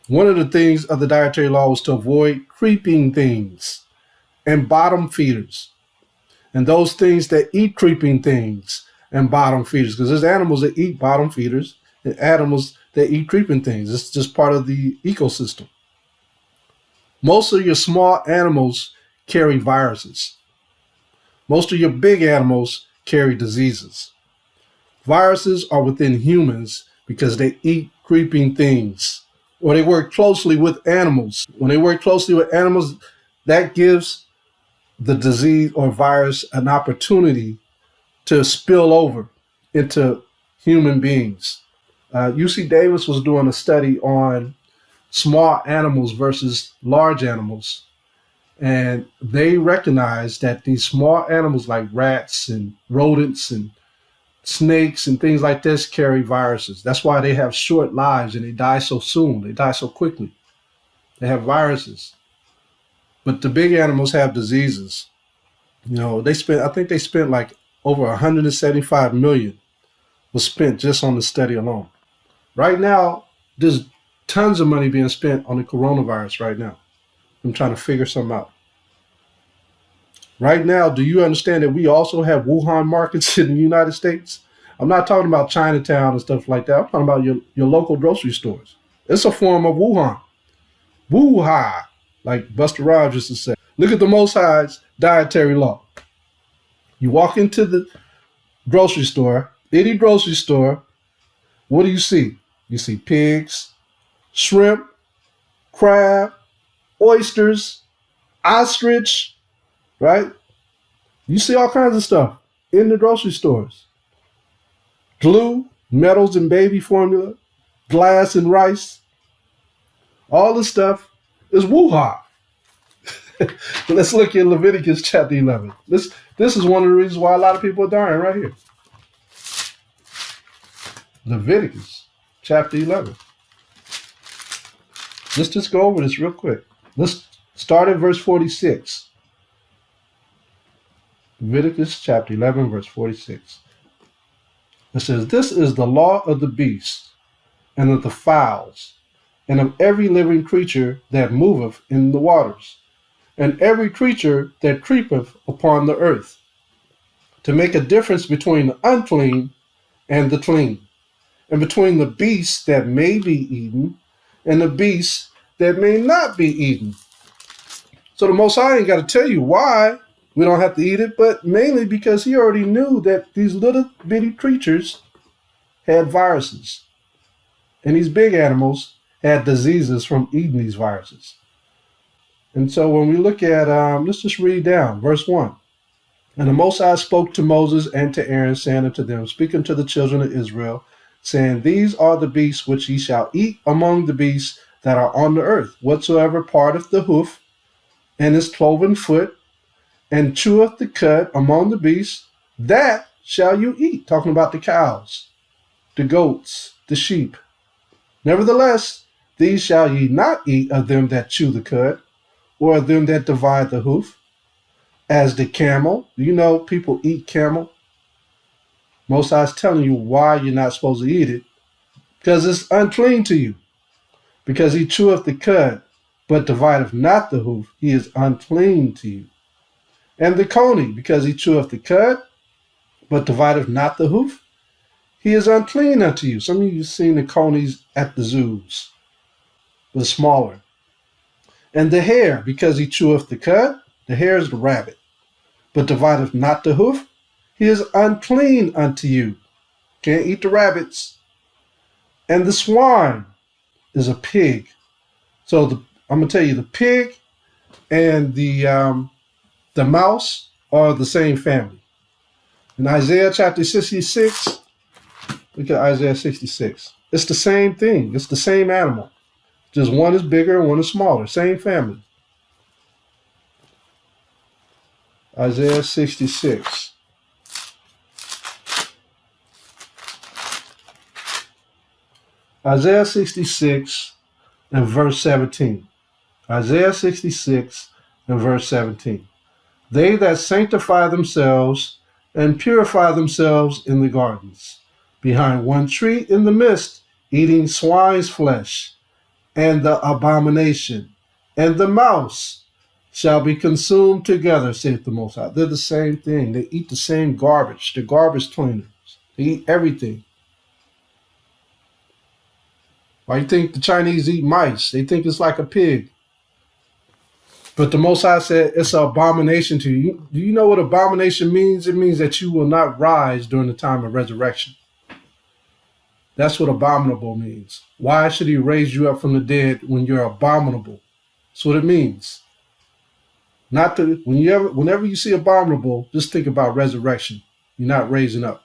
A: One of the things of the dietary law was to avoid creeping things and bottom feeders. And those things that eat creeping things and bottom feeders, because there's animals that eat bottom feeders and animals that eat creeping things. It's just part of the ecosystem. Most of your small animals carry viruses. Most of your big animals carry diseases. Viruses are within humans because they eat creeping things, or they work closely with animals. When they work closely with animals, that gives the disease or virus an opportunity to spill over into human beings. UC Davis was doing a study on small animals versus large animals, and they recognized that these small animals like rats and rodents and snakes and things like this carry viruses. That's why they have short lives and they die so soon. They die so quickly. They have viruses. But the big animals have diseases. You know, I think they spent like over 175 million was spent just on the study alone. Right now, there's tons of money being spent on the coronavirus right now. I'm trying to figure something out. Right now, do you understand that we also have Wuhan markets in the United States? I'm not talking about Chinatown and stuff like that. I'm talking about your local grocery stores. It's a form of Wuhan. Wuha, like Buster Rhymes used to say. Look at the Most High's dietary law. You walk into the grocery store, any grocery store, what do you see? You see pigs, shrimp, crab, oysters, ostrich, right? You see all kinds of stuff in the grocery stores. Glue, metals and baby formula, glass and rice. All the stuff is Wuha. Let's look at Leviticus chapter 11. This is one of the reasons why a lot of people are dying right here. Leviticus chapter 11. Let's just go over this real quick. Let's start at verse 46. Leviticus chapter 11, verse 46. It says, "This is the law of the beasts, and of the fowls, and of every living creature that moveth in the waters, and every creature that creepeth upon the earth, to make a difference between the unclean and the clean, and between the beasts that may be eaten and the beasts that may not be eaten." So the Most High ain't got to tell you why we don't have to eat it, but mainly because he already knew that these little bitty creatures had viruses, and these big animals had diseases from eating these viruses. And so when we look at, let's just read down, verse 1. "And the Most High spoke to Moses and to Aaron, saying unto them, Speak unto the children of Israel, saying, These are the beasts which ye shall eat among the beasts that are on the earth. Whatsoever parteth the hoof, and is cloven foot, and cheweth the cud among the beasts, that shall you eat." Talking about the cows, the goats, the sheep. "Nevertheless, these shall ye not eat of them that chew the cud, or of them that divide the hoof, as the camel." You know, people eat camel. Most High is telling you why you're not supposed to eat it. Because it's unclean to you. Because he cheweth the cud, but divideth not the hoof, he is unclean to you. "And the coney, because he cheweth the cud, but divideth not the hoof, he is unclean unto you." Some of you have seen the conies at the zoos, but smaller. "And the hare, because he cheweth the cud," the hare is the rabbit, "but divideth not the hoof, he is unclean unto you." Can't eat the rabbits. "And the swine is a pig." So I'm going to tell you, the pig and the mouse are the same family. In Isaiah chapter 66, look at Isaiah 66. It's the same thing. It's the same animal. Just one is bigger and one is smaller. Same family. Isaiah 66. Isaiah 66 and verse 17. Isaiah 66 and verse 17. "They that sanctify themselves and purify themselves in the gardens, behind one tree in the midst, eating swine's flesh, and the abomination, and the mouse shall be consumed together, saith the Most High." They're the same thing. They eat the same garbage. They're garbage cleaners. They eat everything. Why you think the Chinese eat mice? They think it's like a pig. But the Most High said it's an abomination to you. Do you know what abomination means? It means that you will not rise during the time of resurrection. That's what abominable means. Why should he raise you up from the dead when you're abominable? That's what it means. Not to, whenever you see abominable, just think about resurrection. You're not raising up.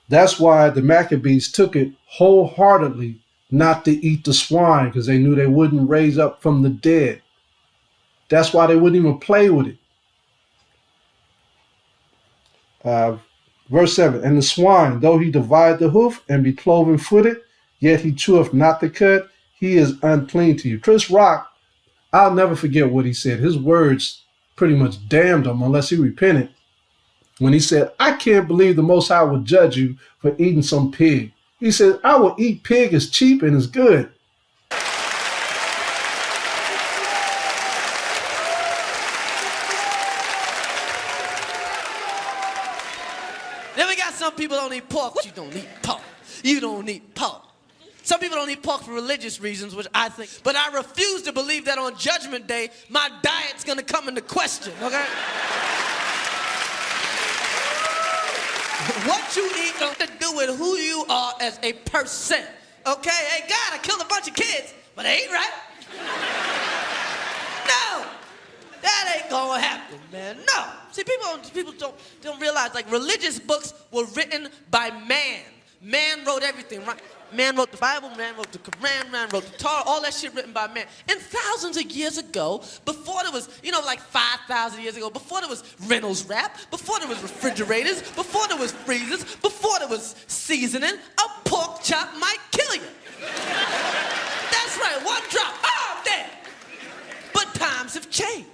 A: That's why the Maccabees took it wholeheartedly not to eat the swine, because they knew they wouldn't raise up from the dead. That's why they wouldn't even play with it. Verse 7, "And the swine, though he divide the hoof and be cloven footed, yet he cheweth not the cud, he is unclean to you." Chris Rock, I'll never forget what he said. His words pretty much damned him unless he repented. When he said, "I can't believe the Most High would judge you for eating some pig." He said, "I will eat pig, it's cheap and it's good."
D: Then we got some people don't eat pork. What? You don't eat pork. You don't eat pork. Some people don't eat pork for religious reasons, which I think. But I refuse to believe that on Judgment Day, my diet's going to come into question, okay? What you eat got to do with who you are as a person, okay? Hey, God, I killed a bunch of kids, but I ain't right. No, that ain't gonna happen, man. No. See, people don't realize, like, religious books were written by man. Man wrote everything, right? Man wrote the Bible, man wrote the Quran, man wrote the Torah, all that shit written by man. And thousands of years ago, before there was, like 5,000 years ago, before there was Reynolds Wrap, before there was refrigerators, before there was freezers, before there was seasoning, a pork chop might kill you. That's right, one drop, oh, I'm dead. But times have changed.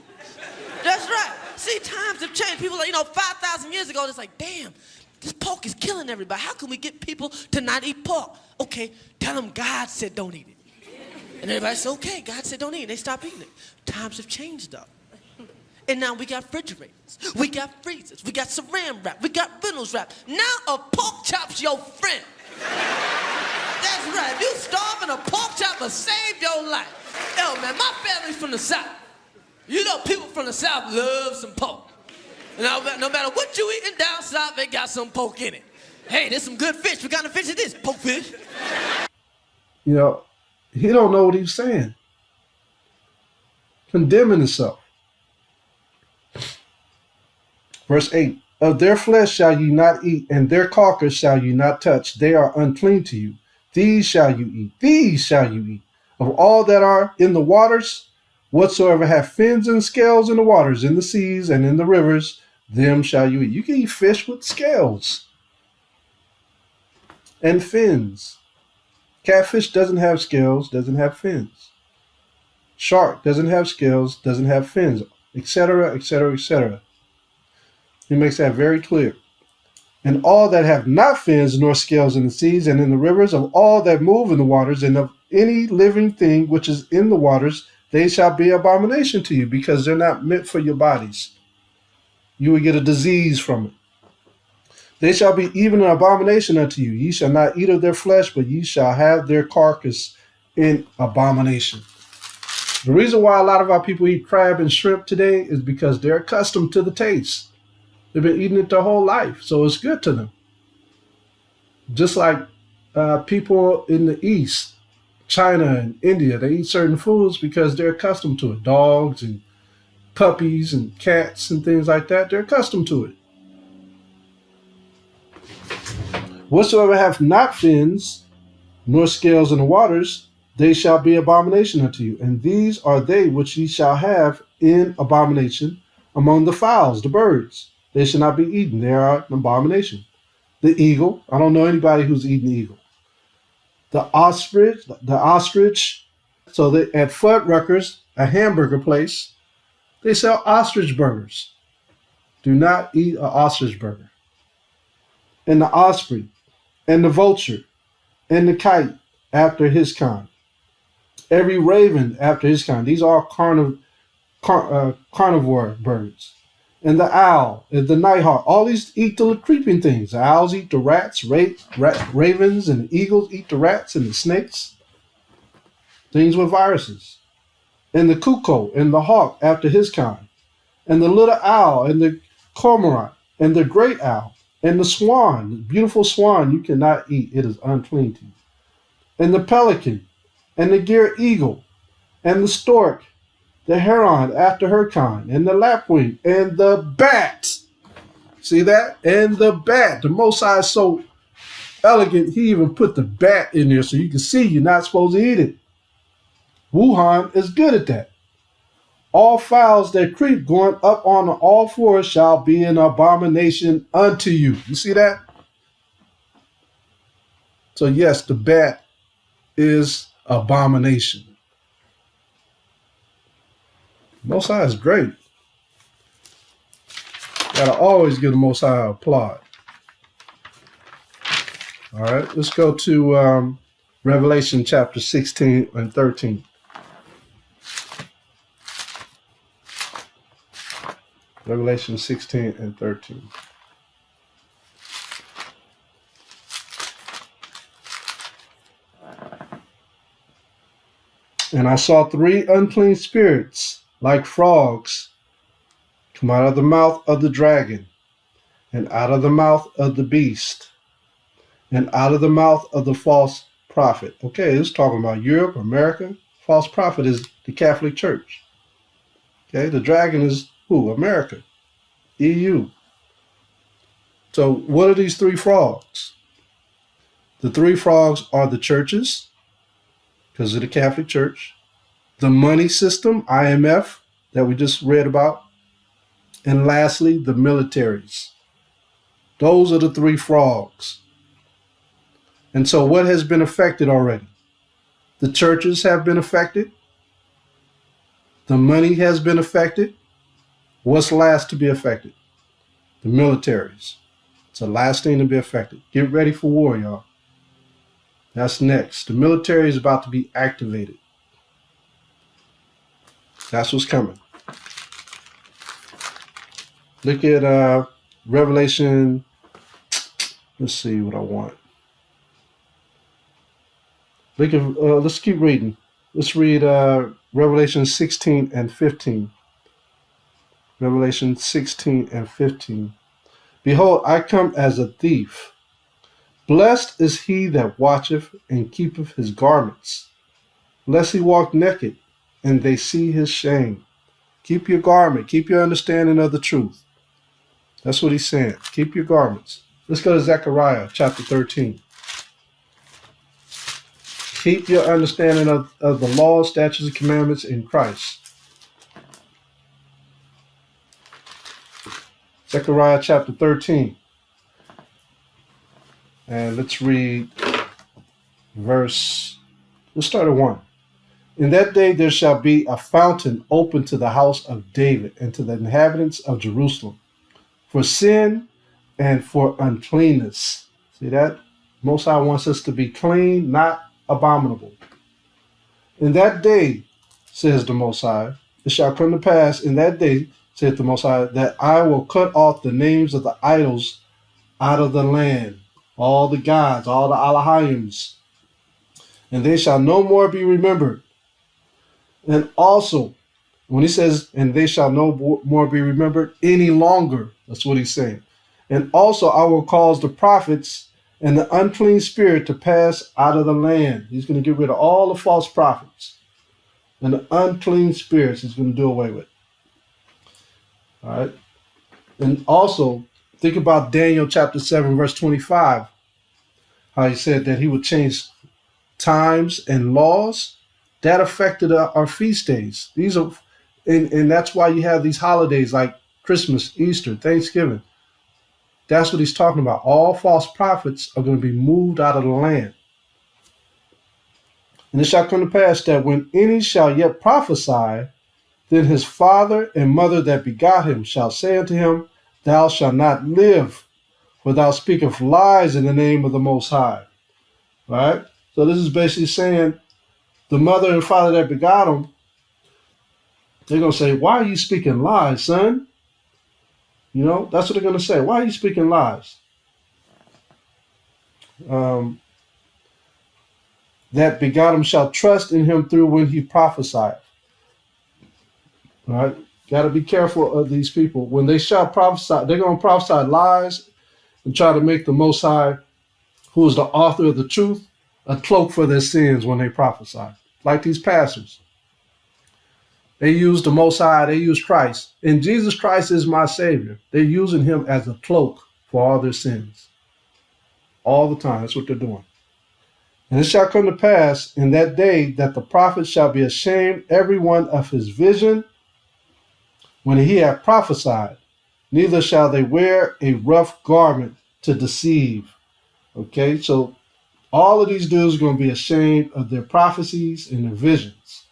D: That's right. See, times have changed. People are, 5,000 ago, it's like, damn, this pork is killing everybody. How can we get people to not eat pork? Okay, tell them God said don't eat it. And everybody said, okay, God said don't eat it. They stop eating it. Times have changed, though. And now we got refrigerators, we got freezers, we got saran wrap, we got Reynolds wrap. Now a pork chop's your friend. That's right. If you starving, a pork chop will save your life. Yo, man, my family's from the South. You know, people from the South love some pork. No matter what you eating down south, they got some pork in it. Hey, there's some good fish. What kind of fish is this? Pork fish.
A: You know, he don't know what he's saying. Condemning himself. Verse 8, of their flesh shall you not eat, and their carcass shall you not touch. They are unclean to you. These shall you eat. These shall you eat. Of all that are in the waters, whatsoever have fins and scales in the waters, in the seas and in the rivers, them shall you eat. You can eat fish with scales and fins. Catfish doesn't have scales, doesn't have fins. Shark doesn't have scales, doesn't have fins, etc., etc., etc. He makes that very clear. And all that have not fins nor scales in the seas and in the rivers, of all that move in the waters, and of any living thing which is in the waters, they shall be abomination to you, because they're not meant for your bodies. You will get a disease from it. They shall be even an abomination unto you. Ye shall not eat of their flesh, but ye shall have their carcass in abomination. The reason why a lot of our people eat crab and shrimp today is because they're accustomed to the taste. They've been eating it their whole life, so it's good to them. Just like people in the East, China and India, they eat certain foods because they're accustomed to it. Dogs and puppies and cats and things like that, they're accustomed to it. Whatsoever have not fins, nor scales in the waters, they shall be abomination unto you. And these are they which ye shall have in abomination among the fowls, the birds. They shall not be eaten. They are an abomination. The eagle, I don't know anybody who's eaten eagle. The ostrich. So they, at Fuddruckers, a hamburger place, they sell ostrich burgers. Do not eat an ostrich burger. And the osprey, and the vulture, and the kite after his kind. Every raven after his kind. These are carnivore birds. And the owl, and the nighthawk, all these eat the creeping things. The owls eat the rats, ravens, and the eagles eat the rats and the snakes. Things with viruses. And the cuckoo, and the hawk after his kind. And the little owl, and the cormorant, and the great owl, and the swan, the beautiful swan you cannot eat. It is unclean to you. And the pelican, and the gier eagle, and the stork, the heron after her kind, and the lapwing, and the bat. See that? And the bat. The Most High is so elegant, he even put the bat in there so you can see you're not supposed to eat it. Wuhan is good at that. All fowls that creep going up on all fours shall be an abomination unto you. You see that? So yes, the bat is abomination. Most High is great. Gotta always give the Most High applaud. All right, let's go to Revelation chapter 16 and 13. Revelation 16 and 13. And I saw 3 unclean spirits, like frogs, come out of the mouth of the dragon, and out of the mouth of the beast, and out of the mouth of the false prophet. Okay, this is talking about Europe, America. False prophet is the Catholic Church. Okay, the dragon is who? America, EU. So what are these 3 frogs? The 3 frogs are the churches, because of the Catholic Church, the money system, IMF, that we just read about, and lastly, the militaries. Those are the 3 frogs. And so what has been affected already? The churches have been affected. The money has been affected. What's last to be affected? The militaries. It's the last thing to be affected. Get ready for war, y'all. That's next. The military is about to be activated. That's what's coming. Look at Revelation. Let's see what I want. Look at. Let's keep reading. Let's read Revelation 16 and 15. Revelation 16 and 15. Behold, I come as a thief. Blessed is he that watcheth and keepeth his garments, lest he walk naked, and they see his shame. Keep your garment. Keep your understanding of the truth. That's what he's saying. Keep your garments. Let's go to Zechariah chapter 13. Keep your understanding of the law, statutes, and commandments in Christ. Zechariah chapter 13. And let's read let's start at 1. In that day there shall be a fountain open to the house of David and to the inhabitants of Jerusalem, for sin and for uncleanness. See that? Most High wants us to be clean, not abominable. In that day, says the Most High, it shall come to pass in that day, saith the Most High, that I will cut off the names of the idols out of the land, all the gods, all the Alahims, and they shall no more be remembered. And also, when he says, and they shall no more be remembered any longer, that's what he's saying. And also I will cause the prophets and the unclean spirit to pass out of the land. He's going to get rid of all the false prophets. And the unclean spirits he's going to do away with. All right. And also, think about Daniel chapter 7, verse 25. How he said that he would change times and laws. That affected our feast days. These are, and that's why you have these holidays like Christmas, Easter, Thanksgiving. That's what he's talking about. All false prophets are going to be moved out of the land. And it shall come to pass that when any shall yet prophesy, then his father and mother that begot him shall say unto him, Thou shalt not live, for thou speakest lies in the name of the Most High. Right? So this is basically saying the mother and father that begot him, they're going to say, why are you speaking lies, son? You know, that's what they're going to say. Why are you speaking lies? That begot him shall trust in him through when he prophesied. All right? Got to be careful of these people. When they shall prophesy, they're going to prophesy lies and try to make the Most High, who is the author of the truth, a cloak for their sins when they prophesy. Like these pastors. They use the Most High, they use Christ. And Jesus Christ is my Savior. They're using him as a cloak for all their sins. All the time. That's what they're doing. And it shall come to pass in that day that the prophet shall be ashamed every one of his vision when he hath prophesied. Neither shall they wear a rough garment to deceive. Okay, so all of these dudes are going to be ashamed of their prophecies and their visions.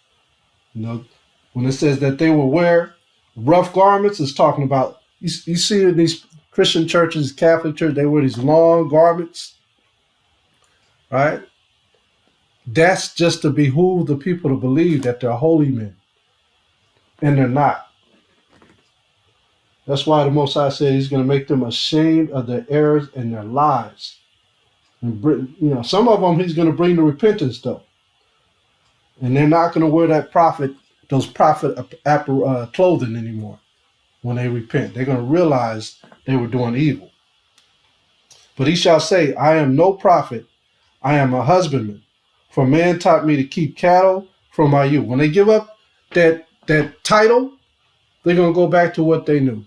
A: You know, when it says that they will wear rough garments, it's talking about, you see in these Christian churches, Catholic church, they wear these long garments, right? That's just to behoove the people to believe that they're holy men. And they're not. That's why the Most High said he's going to make them ashamed of their errors and their lies. And you know, some of them he's going to bring to repentance though. And they're not going to wear those prophet clothing anymore when they repent. They're going to realize they were doing evil. But he shall say, I am no prophet, I am a husbandman. For man taught me to keep cattle from my youth. When they give up that title, they're going to go back to what they knew.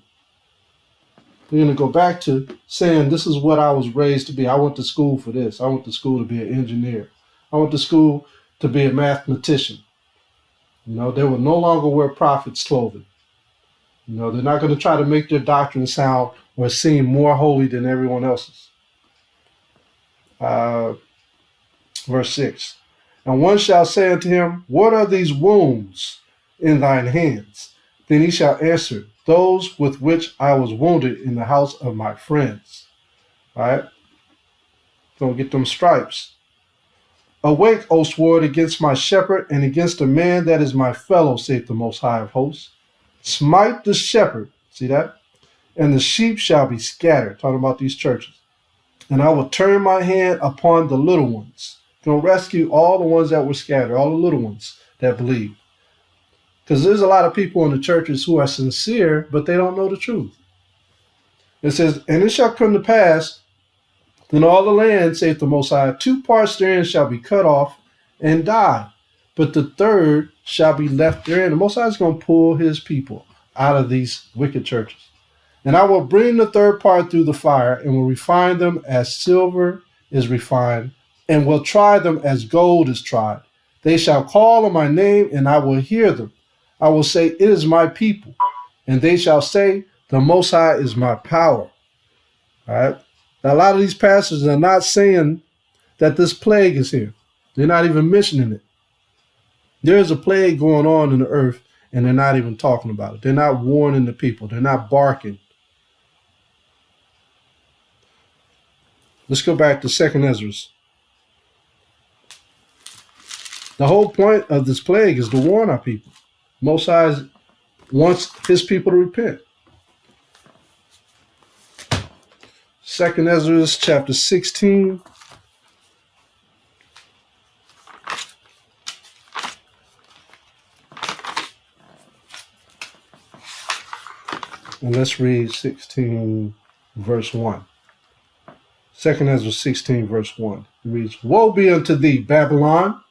A: They're going to go back to saying, this is what I was raised to be. I went to school for this. I went to school to be an engineer. I went to school to be a mathematician. You know, they will no longer wear prophets' clothing. You know, they're not going to try to make their doctrine sound or seem more holy than everyone else's. Verse 6. And one shall say unto him, what are these wounds in thine hands? Then he shall answer, those with which I was wounded in the house of my friends. All right? Gonna get them stripes. Awake, O sword, against my shepherd, and against the man that is my fellow, saith the Most High of hosts. Smite the shepherd, see that? And the sheep shall be scattered. Talking about these churches. And I will turn my hand upon the little ones. Gonna rescue all the ones that were scattered, all the little ones that believe. Because there's a lot of people in the churches who are sincere, but they don't know the truth. It says, and it shall come to pass, then all the land, saith the Most High, 2 parts therein shall be cut off and die, but the third shall be left therein. The Most High is going to pull his people out of these wicked churches. And I will bring the third part through the fire, and will refine them as silver is refined, and will try them as gold is tried. They shall call on my name, and I will hear them. I will say, it is my people. And they shall say, the Most High is my power. All right? Now, a lot of these pastors are not saying that this plague is here. They're not even mentioning it. There's a plague going on in the earth, and they're not even talking about it. They're not warning the people. They're not barking. Let's go back to 2nd Ezra. The whole point of this plague is to warn our people. Most High wants his people to repent. 2nd Ezra chapter 16. And let's read 16 verse 1. 2nd Ezra 16 verse 1. It reads, woe be unto thee, Babylon.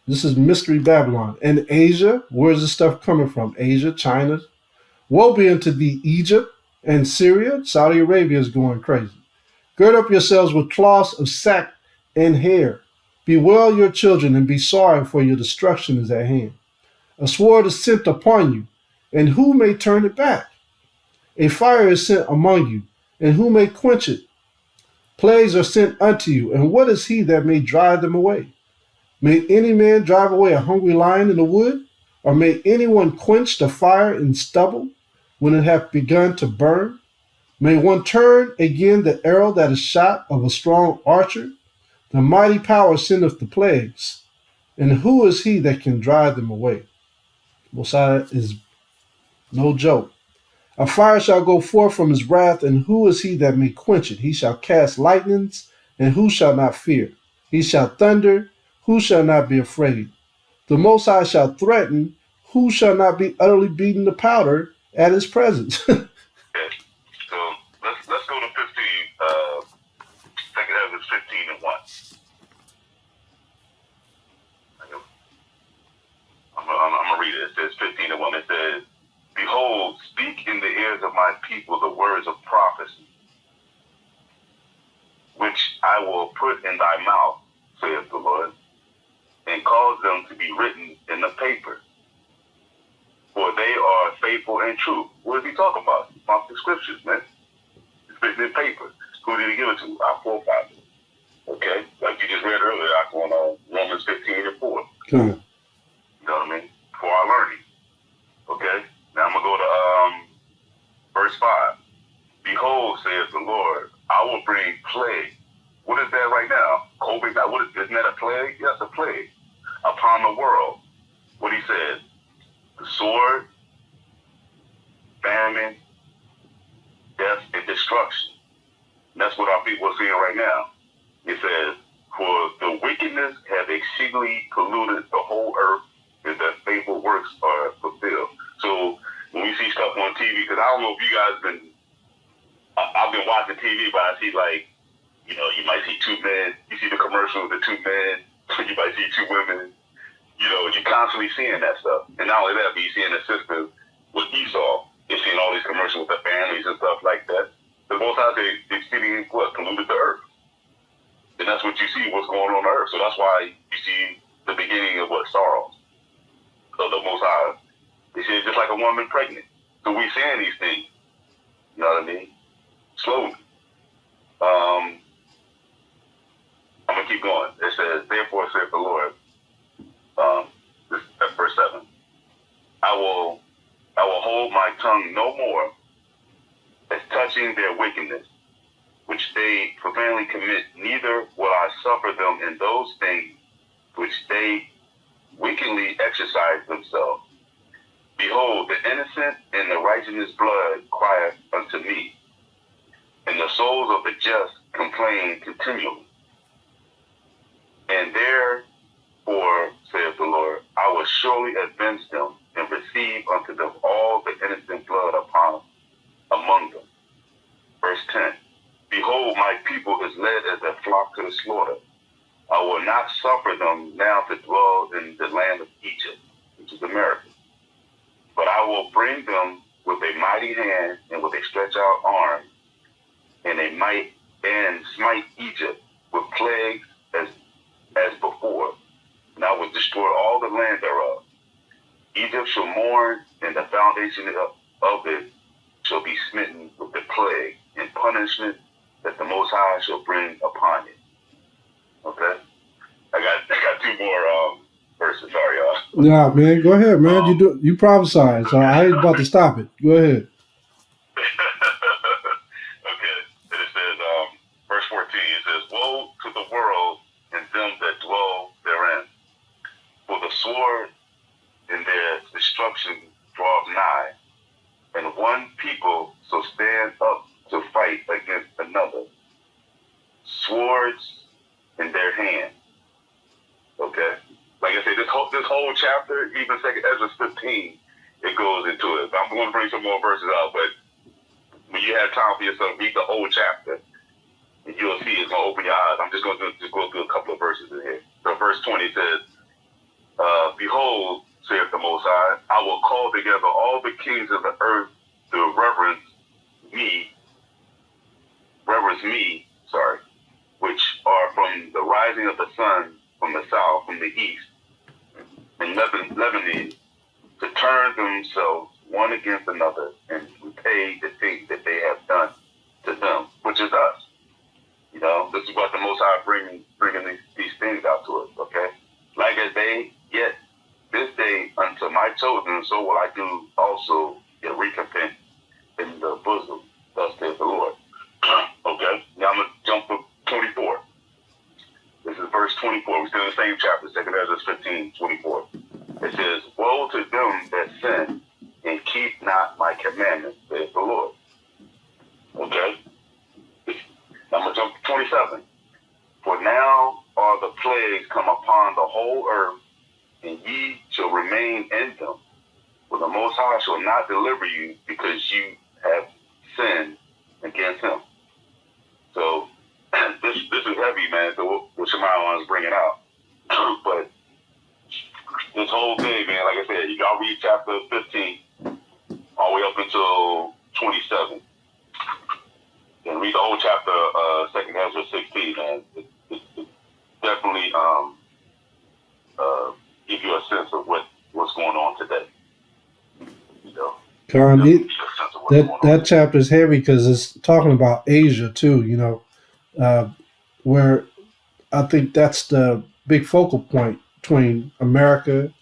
A: This is mystery Babylon. And Asia, where's this stuff coming from? Asia, China. Woe be unto thee, Egypt and Syria. Saudi Arabia is going crazy. Gird up yourselves with cloths of sack and hair. Bewail your children and be sorry, for your destruction is at hand. A sword is sent upon you, and who may turn it back? A fire is sent among you, and who may quench it? Plagues are sent unto you, and what is he that may drive them away? May any man drive away a hungry lion in the wood? Or may anyone quench the fire in stubble when it hath begun to burn? May one turn again the arrow that is shot of a strong archer? The mighty power sendeth the plagues, and who is he that can drive them away? Mosiah is no joke. A fire shall go forth from his wrath, and who is he that may quench it? He shall cast lightnings, and who shall not fear? He shall thunder, who shall not be afraid? The Most High shall threaten, who shall not be utterly beaten to powder at his presence?
B: Okay. So let's go to 15. 2nd Ezra 15 and 1. I'm gonna read it. It says 15 and 1. It says, behold, speak in the ears of my people the words of prophecy, which I will put in thy mouth, saith the Lord, and cause them to be written in the paper. For they are faithful and true. What is he talking about? He's about the scriptures, man. It's written in paper. Who did he give it to? Our forefathers. Okay? Like you just read earlier, I going on Romans 15 and 4.
A: Come on.
B: You know what I mean? For our learning. Okay? Now I'm going to go to verse 5. Behold, saith the Lord, I will bring plague. What is that right now? COVID, isn't that a plague? Yes, a plague upon the world. What he said, the sword, famine, death, and destruction. And that's what our people are seeing right now. It says, for the wickedness have exceedingly polluted the whole earth, and their faithful works are fulfilled. So when we see stuff on TV, because I don't know if you guys I've been watching TV, but I see you might see 2 men, you see the commercial with the 2 men, you might see 2 women, you're constantly seeing that stuff. And not only that, but you're seeing the sisters with Esau, you're seeing all these commercials with the families and stuff like that. The Most High exceedingly polluted the earth. And that's what you see, what's going on earth. So that's why you see the beginning of sorrows of the Most High. They say just like a woman pregnant. So we're seeing these things. You know what I mean? Slowly. I'm going to keep going. It says, therefore saith the Lord, this verse 7, I will hold them no more as touching their wickedness, which they profanely commit, neither will I suffer them in those things which they wickedly exercise themselves. Behold, the innocent and the righteous blood crieth unto me, and the souls of the just complain continually. And therefore, saith the Lord, I will surely avenge them and receive unto them all the innocent blood among them. Verse 10, behold, my people is led as a flock to the slaughter. I will not suffer them now to dwell in the land of Egypt, which is America. But I will bring them with a mighty hand and with a stretched out arm, and smite Egypt with plagues as before, and I will destroy all the land thereof. Egypt shall mourn, and the foundation of it shall be smitten with the plague and punishment that the Most High shall bring upon it. Okay, I got two more verses. Sorry, y'all.
A: Nah, man, go ahead, man. You prophesied, so I ain't about to stop it. Go ahead.
B: Okay, and it says, verse 14. It says, "Woe to the world and them that dwell therein, for the sword in their destruction draweth nigh, and one people so stand up to fight against another, swords in their hand." Okay, like I said, this whole chapter, even Second Ezra 15, it goes into it. I'm going to bring some more verses out, but when you have time for yourself, read the whole chapter, and you'll see it's going to open your eyes. I'm just going to go through a couple of verses in here. So verse 20 says, "Behold, saith the Most High, I will call together all the kings of the earth to reverence me, which are from the rising of the sun from the south, from the east, and Lebanon, to turn themselves one against another and repay the things that they have done to them," which is us. You know, this is what the Most High bringing these things out to us. Okay, like as they yet this day unto my chosen, so will I do also a recompense in the bosom. Thus saith the Lord. Okay, now I'm gonna jump to 24. This is verse 24. We're still in the same chapter, 2 Ezra 15, 24. It says, "Woe to them that sin and keep not my commandments, saith the Lord." Okay? Now I'm going to jump to 27. "For now are the plagues come upon the whole earth, and ye shall remain in them. For the Most High shall not deliver you, because you have sinned against him." So this is heavy, man. So what Shemaiah is bringing out, but this whole thing, man, like I said, you gotta read chapter 15 all the way up until 27, and read the whole chapter, 2 Ezra 16, man. It definitely give you a sense of what's going on today. You know,
A: Con, that chapter is heavy because it's talking about Asia too. You know, where I think that's the big focal point between America,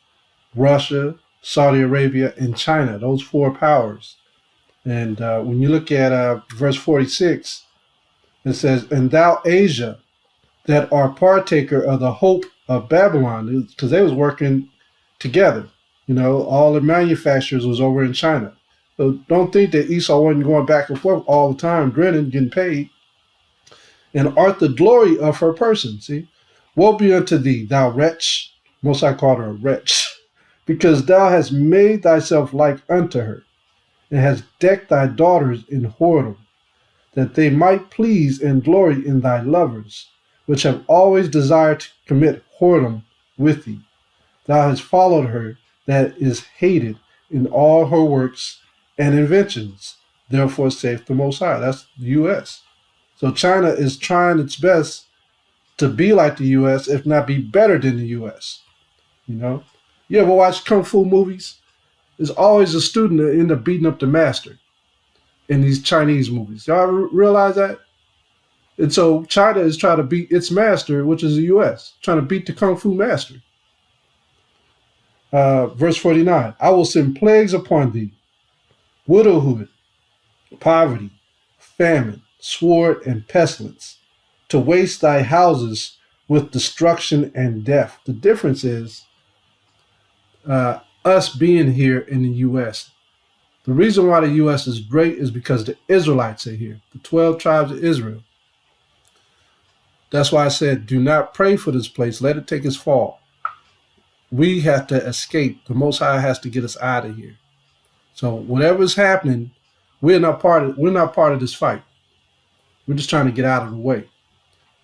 A: Russia, Saudi Arabia, and China. Those four powers. And when you look at verse 46, it says, "And thou, Asia, that are partaker of the hope of Babylon," because they was working together. You know, all the manufacturers was over in China. So don't think that Esau wasn't going back and forth all the time, grinning, getting paid. "And art the glory of her person." See, "Woe be unto thee, thou wretch." Most I called her a wretch, "because thou hast made thyself like unto her, and hast decked thy daughters in whoredom, that they might please and glory in thy lovers, which have always desired to commit whoredom with thee. Thou hast followed her that is hated in all her works and inventions. Therefore saith the Most High." That's the U.S. So China is trying its best to be like the U.S., if not be better than the U.S. You know, you ever watch kung fu movies? There's always a student that end up beating up the master in these Chinese movies. Y'all realize that? And so China is trying to beat its master, which is the U.S., trying to beat the kung fu master. Verse 49, "I will send plagues upon thee, widowhood, poverty, famine, sword, and pestilence, to waste thy houses with destruction and death. The difference is us being here in the U.S. The reason why the U.S. is great is because the Israelites are here, the 12 tribes of Israel. That's why I said, do not pray for this place. Let it take its fall. We have to escape. The Most High has to get us out of here. So whatever's happening, we're not part of this fight. We're just trying to get out of the way.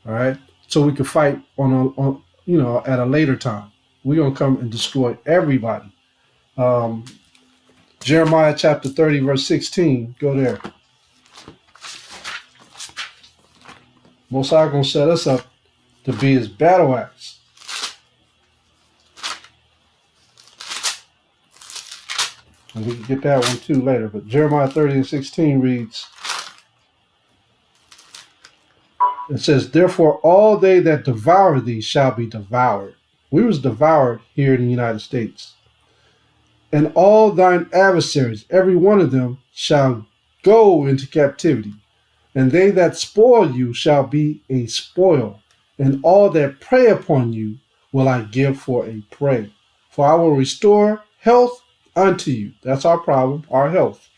A: All right. So we can fight on at a later time. We're gonna come and destroy everybody. Jeremiah chapter 30, verse 16. Go there. Most High gonna set us up to be his battle axe. And we can get that one too later. But Jeremiah 30 and 16 reads, it says, therefore all they that devour thee shall be devoured. We was devoured here in the United States. And all thine adversaries, every one of them, shall go into captivity. And they that spoil you shall be a spoil. And all that prey upon you will I give for a prey. For I will restore health unto you. That's our problem, our health.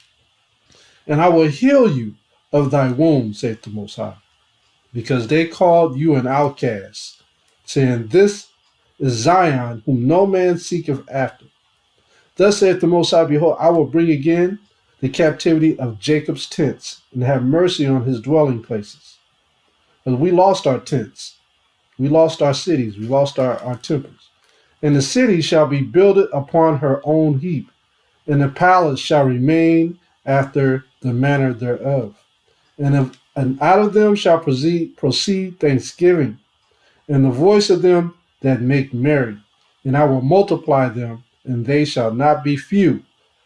A: And I will heal you of thy wounds, saith the Most High. Because they called you an outcast, saying, this is Zion, whom no man seeketh after. Thus saith the Most High, behold, I will bring again the captivity of Jacob's tents, and have mercy on his dwelling places. Because we lost our tents. We lost our cities. We lost our temples. And the city shall be builded upon her own heap, and the palace shall remain after the manner thereof. And out of them shall proceed thanksgiving, and the voice of them that make merry. And I will multiply them, and they shall not be few.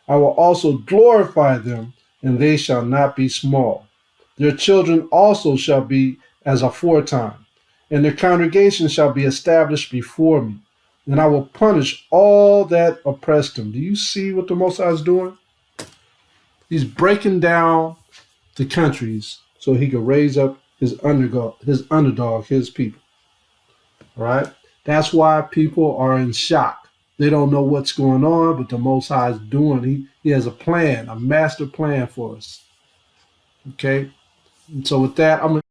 A: I will also glorify them, and they shall not be small. Their children also shall be as aforetime, and their congregation shall be established before me. And I will punish all that oppressed them. Do you see what the Most High is doing? He's breaking down the countries so he could raise up his underdog, his people. All right? That's why people are in shock. They don't know what's going on, but the Most High is doing. He has a plan, a master plan for us. Okay? And so with that, I'm going to